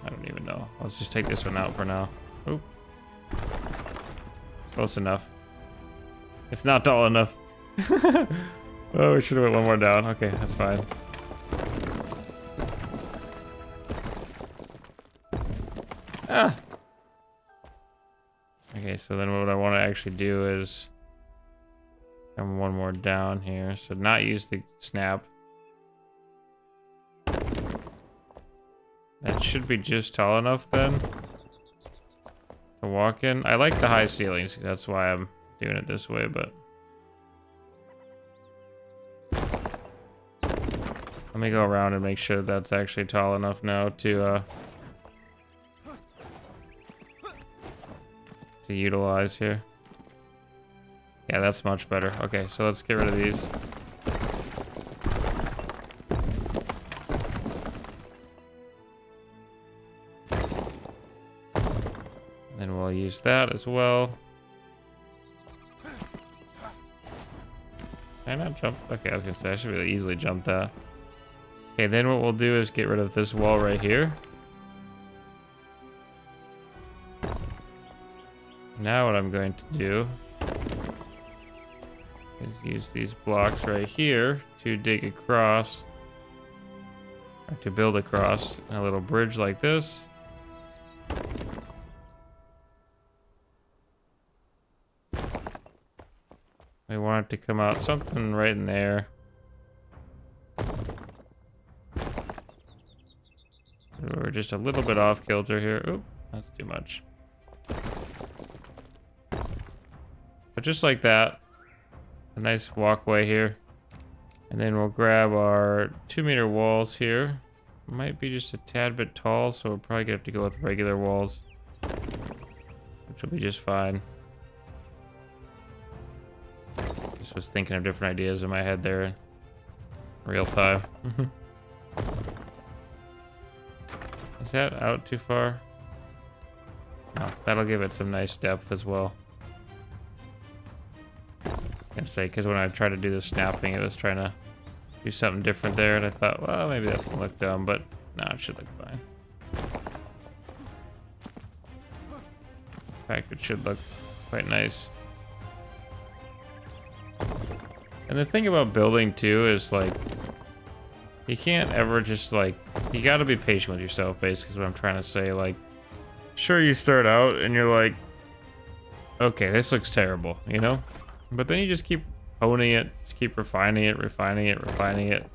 I don't even know. Let's just take this one out for now. Oop. Close enough. It's not tall enough. Oh, we should have went one more down. Okay, that's fine. Ah. Okay, so then what I want to actually do is come one more down here. So not use the snap. That should be just tall enough then to walk in. I like the high ceilings. That's why I'm doing it this way, but let me go around and make sure that's actually tall enough now to utilize here. Yeah, that's much better. Okay, so let's get rid of these. Then we'll use that as well. Can I not jump? Okay, I was gonna say I should really easily jump that. Okay, then what we'll do is get rid of this wall right here. Now what I'm going to do is use these blocks right here to dig across, or to build across a little bridge like this. We want it to come out something right in there. We're just a little bit off kilter here. Oop, that's too much. But just like that, a nice walkway here. And then we'll grab our 2-meter walls here. Might be just a tad bit tall, so we're probably gonna have to go with regular walls, which will be just fine. Just was thinking of different ideas in my head there in real time. Is that out too far? No, that'll give it some nice depth as well. I can say, because when I tried to do the snapping, it was trying to do something different there, and I thought, well, maybe that's gonna look dumb, but no, it should look fine. In fact, it should look quite nice. And the thing about building too is, like, you can't ever just, like, you gotta be patient with yourself, basically is what I'm trying to say. Like, sure, you start out and you're like, okay, this looks terrible, you know? But then you just keep honing it, just keep refining it, refining it, refining it.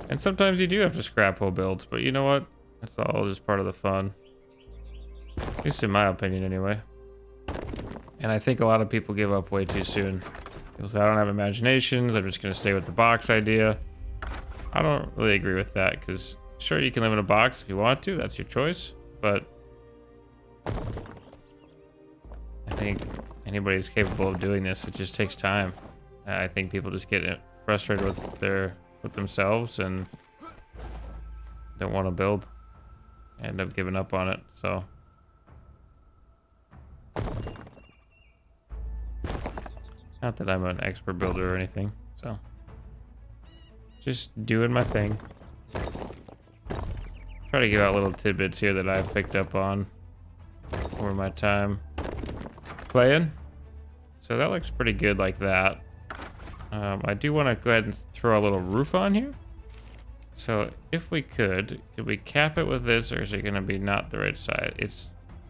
And sometimes you do have to scrap whole builds, but you know what? That's all just part of the fun. At least in my opinion, anyway. And I think a lot of people give up way too soon. People say, I don't have imaginations, I'm just gonna stay with the box idea. I don't really agree with that, because sure, you can live in a box if you want to. That's your choice. But I think anybody's capable of doing this. It just takes time. I think people just get frustrated with themselves and don't want to build. End up giving up on it. So not that I'm an expert builder or anything. So just doing my thing. Try to give out little tidbits here that I've picked up on over my time playing. So that looks pretty good like that. I do want to go ahead and throw a little roof on here. So if we could we cap it with this, or is it going to be not the right size?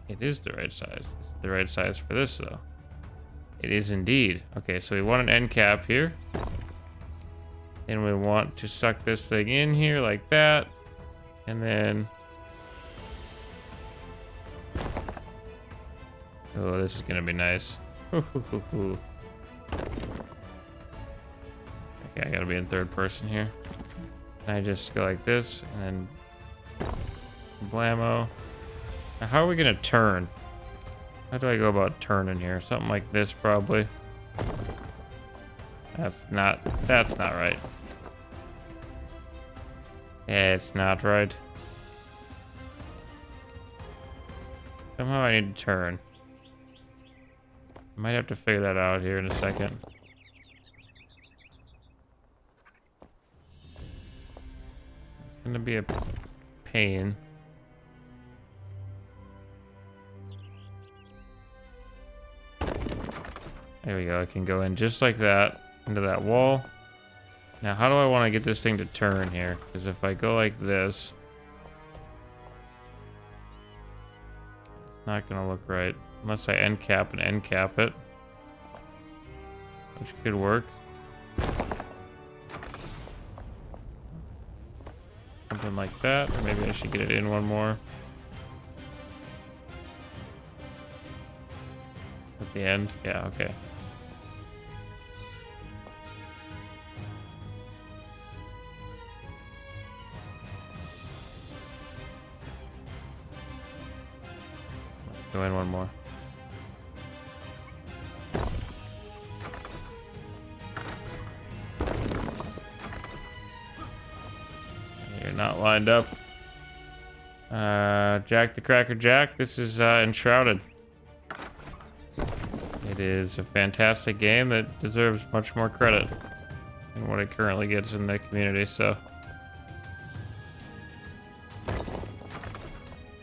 It is the right size. Is it the right size for this though? It is indeed. Okay, so we want an end cap here. And we want to suck this thing in here like that. And then... oh, this is going to be nice. Okay, I got to be in third person here. And I just go like this, and then... blammo. Now, how are we going to turn? How do I go about turning here? Something like this, probably. That's not right. Yeah, it's not right. Somehow I need to turn. Might have to figure that out here in a second. It's gonna be a pain. There we go. I can go in just like that into that wall. Now, how do I want to get this thing to turn here? Because if I go like this, it's not going to look right. Unless I end cap and end cap it. Which could work. Something like that. Or maybe I should get it in one more. At the end? Yeah, okay. Go in one more. You're not lined up. Jack the Cracker Jack. This is Enshrouded. It is a fantastic game that deserves much more credit than what it currently gets in the community, so.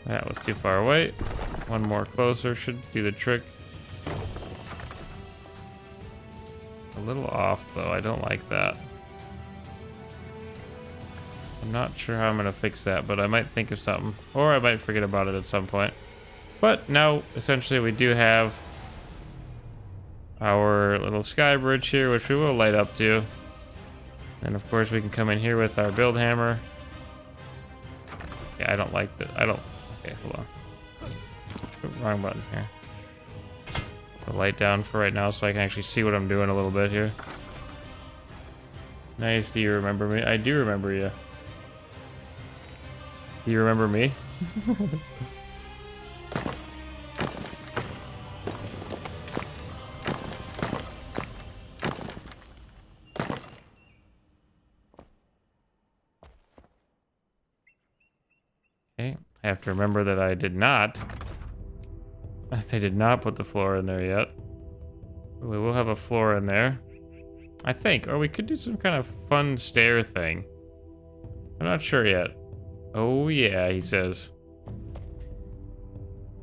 That was too far away. One more closer should do the trick. A little off though, I don't like that. I'm not sure how I'm gonna fix that, but I might think of something. Or I might forget about it at some point. But now, essentially, we do have our little sky bridge here, which we will light up to. And of course, we can come in here with our build hammer. Yeah, I don't like that. I don't. Okay, hold on. Wrong button here. The light down for right now so I can actually see what I'm doing a little bit here. Nice, do you remember me? I do remember you. Do you remember me? Okay, I have to remember that I did not. They did not put the floor in there yet. We will have a floor in there, I think. Or we could do some kind of fun stair thing. I'm not sure yet. Oh yeah, he says.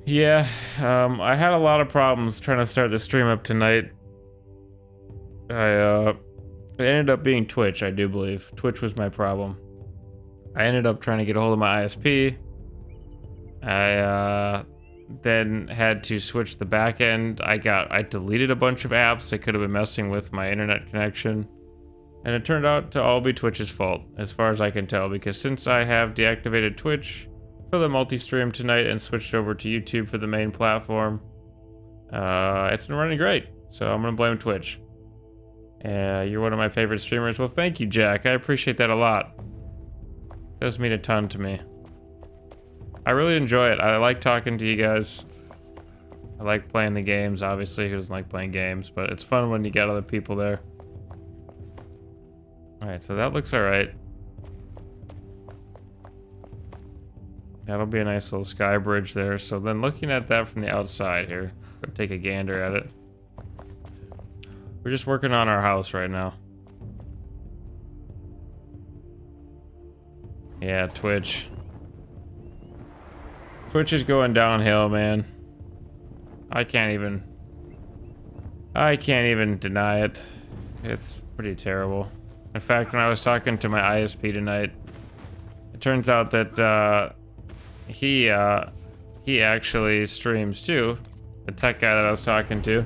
Yeah, I had a lot of problems trying to start the stream up tonight. It ended up being Twitch, I do believe. Twitch was my problem. I ended up trying to get a hold of my ISP. I then had to switch the back end. I deleted a bunch of apps that could have been messing with my internet connection. And it turned out to all be Twitch's fault, as far as I can tell, because since I have deactivated Twitch for the multi-stream tonight and switched over to YouTube for the main platform, it's been running great. So I'm gonna blame Twitch. You're one of my favorite streamers. Well, thank you, Jack. I appreciate that a lot. does mean a ton to me. I really enjoy it. I like talking to you guys. I like playing the games, obviously. Who doesn't like playing games? But it's fun when you get other people there. Alright, so that looks alright. That'll be a nice little sky bridge there. So then looking at that from the outside here, go take a gander at it. We're just working on our house right now. Yeah, Twitch. Twitch is going downhill, man. I can't even deny it. It's pretty terrible. In fact, when I was talking to my ISP tonight, it turns out that he actually streams too. The tech guy that I was talking to.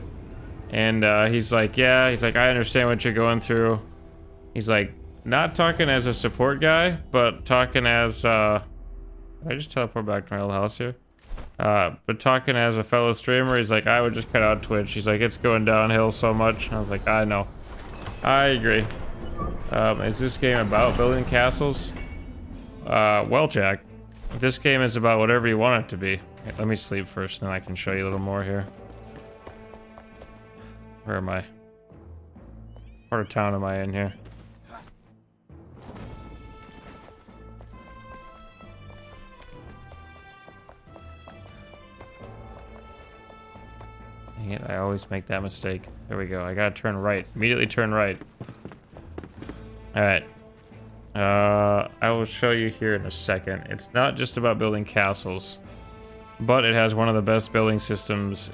And he's like, yeah, he's like, I understand what you're going through. He's like, not talking as a support guy, but talking as I just teleport back to my old house here. But talking as a fellow streamer, he's like, I would just cut out Twitch. He's like, it's going downhill so much. I was like, I know. I agree. Is this game about building castles? Well, Jack, this game is about whatever you want it to be. Let me sleep first, and then I can show you a little more here. Where am I? What part of town am I in here? Dang it, I always make that mistake. There we go. I gotta turn right. Immediately turn right. Alright. I will show you here in a second. It's not just about building castles, but it has one of the best building systems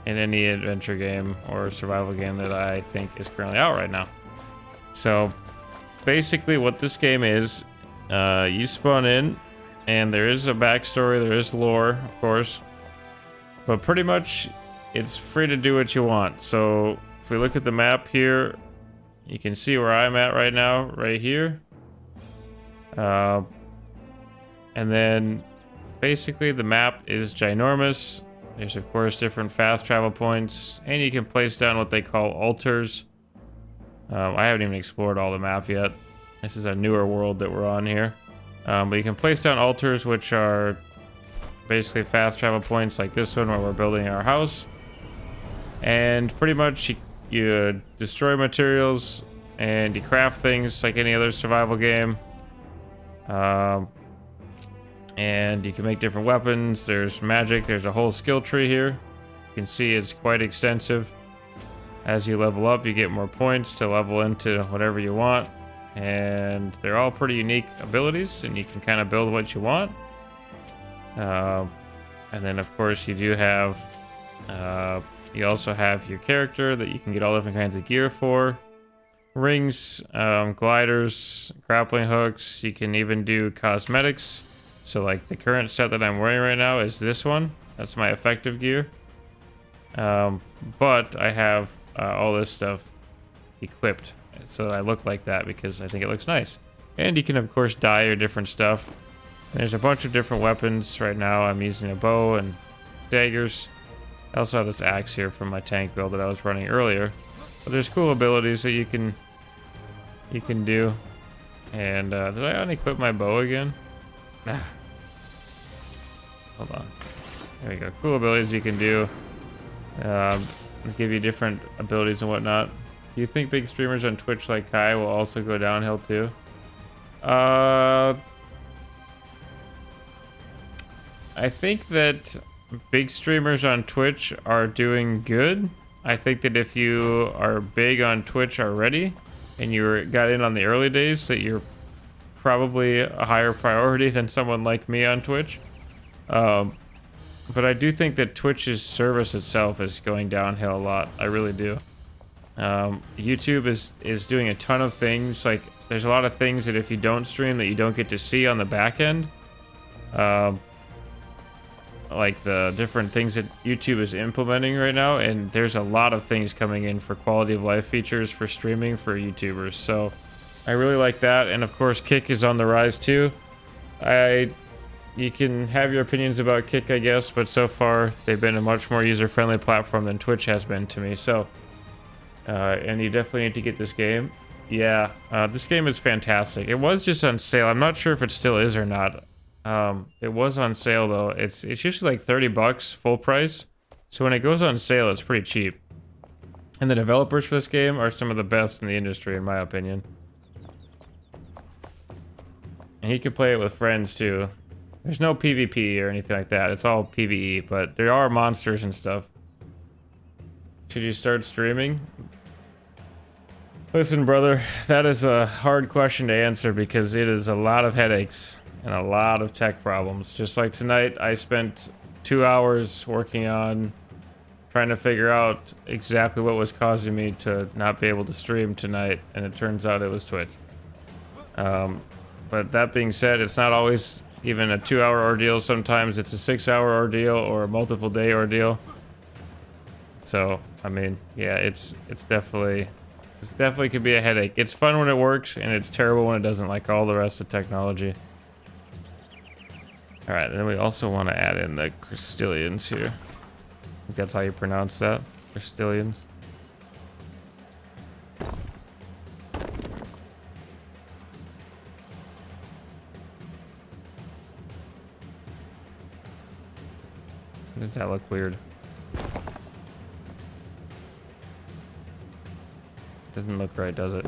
in any adventure game or survival game that I think is currently out right now. So basically what this game is, you spawn in and there is a backstory, there is lore, of course, but pretty much it's free to do what you want. So if we look at the map here, you can see where I'm at right now, right here. And then basically the map is ginormous. There's of course different fast travel points, and you can place down what they call altars. I haven't even explored all the map yet. This is a newer world that we're on here. But you can place down altars, which are basically fast travel points like this one where we're building our house. And pretty much you destroy materials and you craft things like any other survival game. And you can make different weapons. There's magic. There's a whole skill tree here. You can see it's quite extensive. As you level up, you get more points to level into whatever you want. And they're all pretty unique abilities, and you can kind of build what you want. And then, of course, you do have... you also have your character that you can get all different kinds of gear for. Rings, gliders, grappling hooks. You can even do cosmetics. So like the current set that I'm wearing right now is this one. That's my effective gear. But I have all this stuff equipped so that I look like that because I think it looks nice. And you can of course dye your different stuff. And there's a bunch of different weapons right now. I'm using a bow and daggers. I also have this axe here from my tank build that I was running earlier. But there's cool abilities that you can do. And did I unequip my bow again? Hold on. There we go. Cool abilities you can do. Give you different abilities and whatnot. Do you think big streamers on Twitch like Kai will also go downhill too? I think that big streamers on Twitch are doing good. I think that if you are big on Twitch already and you got in on the early days, that you're probably a higher priority than someone like me on Twitch. But I do think that Twitch's service itself is going downhill a lot. I really do. YouTube is doing a ton of things. Like there's a lot of things that if you don't stream that you don't get to see on the back end. Like the different things that YouTube is implementing right now, and there's a lot of things coming in for quality of life features for streaming for YouTubers. So I really like that, and of course Kick is on the rise too. You can have your opinions about Kick, I guess, but so far they've been a much more user-friendly platform than Twitch has been to me. So, and you definitely need to get this game. Yeah, this game is fantastic. It was just on sale. I'm not sure if it still is or not. It was on sale though. It's usually like 30 bucks full price. So when it goes on sale, it's pretty cheap. And the developers for this game are some of the best in the industry, in my opinion. And you can play it with friends too. There's no PvP or anything like that. It's all PvE, but there are monsters and stuff. Should you start streaming? Listen, brother, that is a hard question to answer because it is a lot of headaches and a lot of tech problems. Just like tonight, I spent 2 hours working on trying to figure out exactly what was causing me to not be able to stream tonight, and it turns out it was Twitch. But that being said, it's not always even a 2-hour ordeal. Sometimes it's a 6-hour ordeal or a multiple day ordeal. So, I mean, yeah, it's definitely could be a headache. It's fun when it works, and it's terrible when it doesn't, like all the rest of technology. All right, and then we also want to add in the Crystallians here. I think that's how you pronounce that, Crystallians. Does that look weird? Doesn't look right, does it?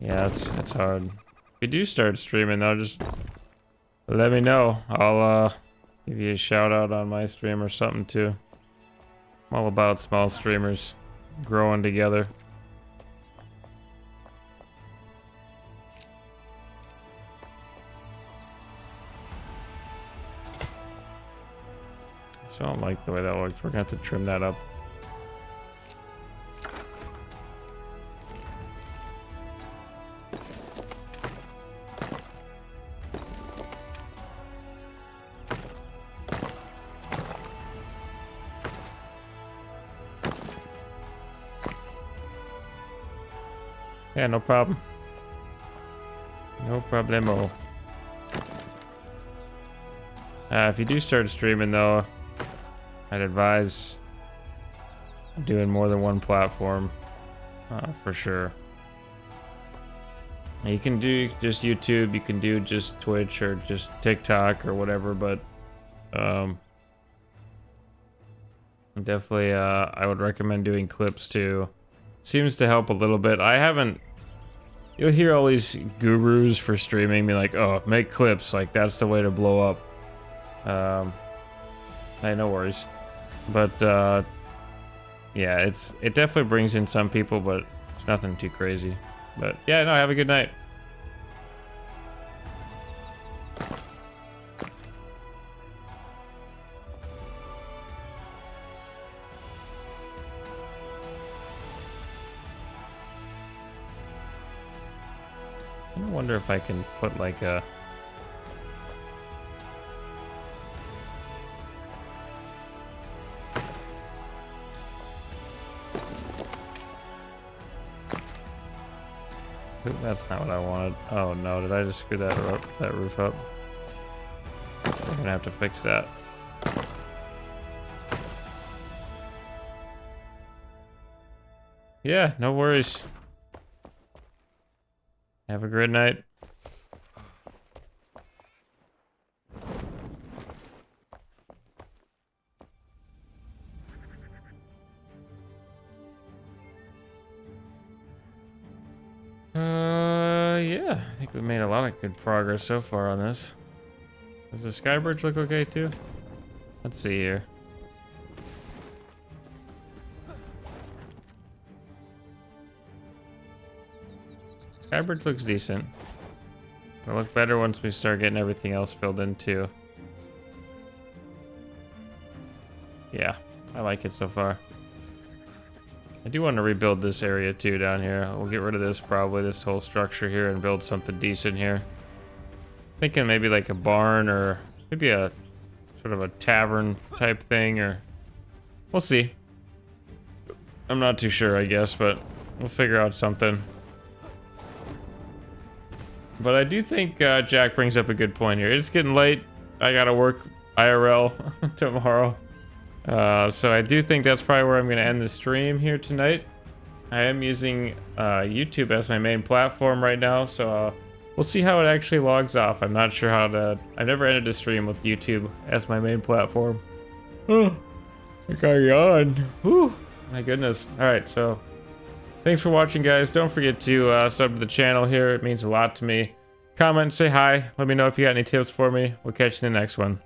Yeah, it's hard. If you do start streaming though, just let me know. I'll give you a shout out on my stream or something too. I'm all about small streamers growing together. So I don't like the way that looks. We're gonna have to trim that up. Yeah, no problem. No problemo. If you do start streaming though, I'd advise doing more than one platform, for sure. You can do just YouTube, you can do just Twitch or just TikTok or whatever, but definitely I would recommend doing clips too. Seems to help a little bit. You'll hear all these gurus for streaming be like, oh, make clips, like that's the way to blow up. Hey, no worries. But yeah, it definitely brings in some people, but it's nothing too crazy. But yeah, no, have a good night. I wonder if I can put like a that's not what I wanted. Oh no, did I just screw that roof up? I'm gonna have to fix that. Yeah, no worries. Have a great night. Yeah, I think we made a lot of good progress so far on this. Does the sky bridge look okay too? Let's see here. Skybridge looks decent. It'll look better once we start getting everything else filled in too. Yeah, I like it so far. I do want to rebuild this area too down here. We'll get rid of this probably, this whole structure here, and build something decent here. Thinking maybe like a barn or maybe a sort of a tavern type thing, or we'll see. I'm not too sure, I guess, but We'll figure out something. But I do think Jack brings up a good point here. It's getting late. I gotta work IRL tomorrow. So I do think that's probably where I'm gonna end the stream here tonight. I am using YouTube as my main platform right now, so we'll see how it actually logs off. I'm not sure how to... I've never ended a stream with YouTube as my main platform. Oh, I got yawn. Whew, my goodness. Alright, so thanks for watching, guys. Don't forget to sub to the channel here. It means a lot to me. Comment, say hi. Let me know if you got any tips for me. We'll catch you in the next one.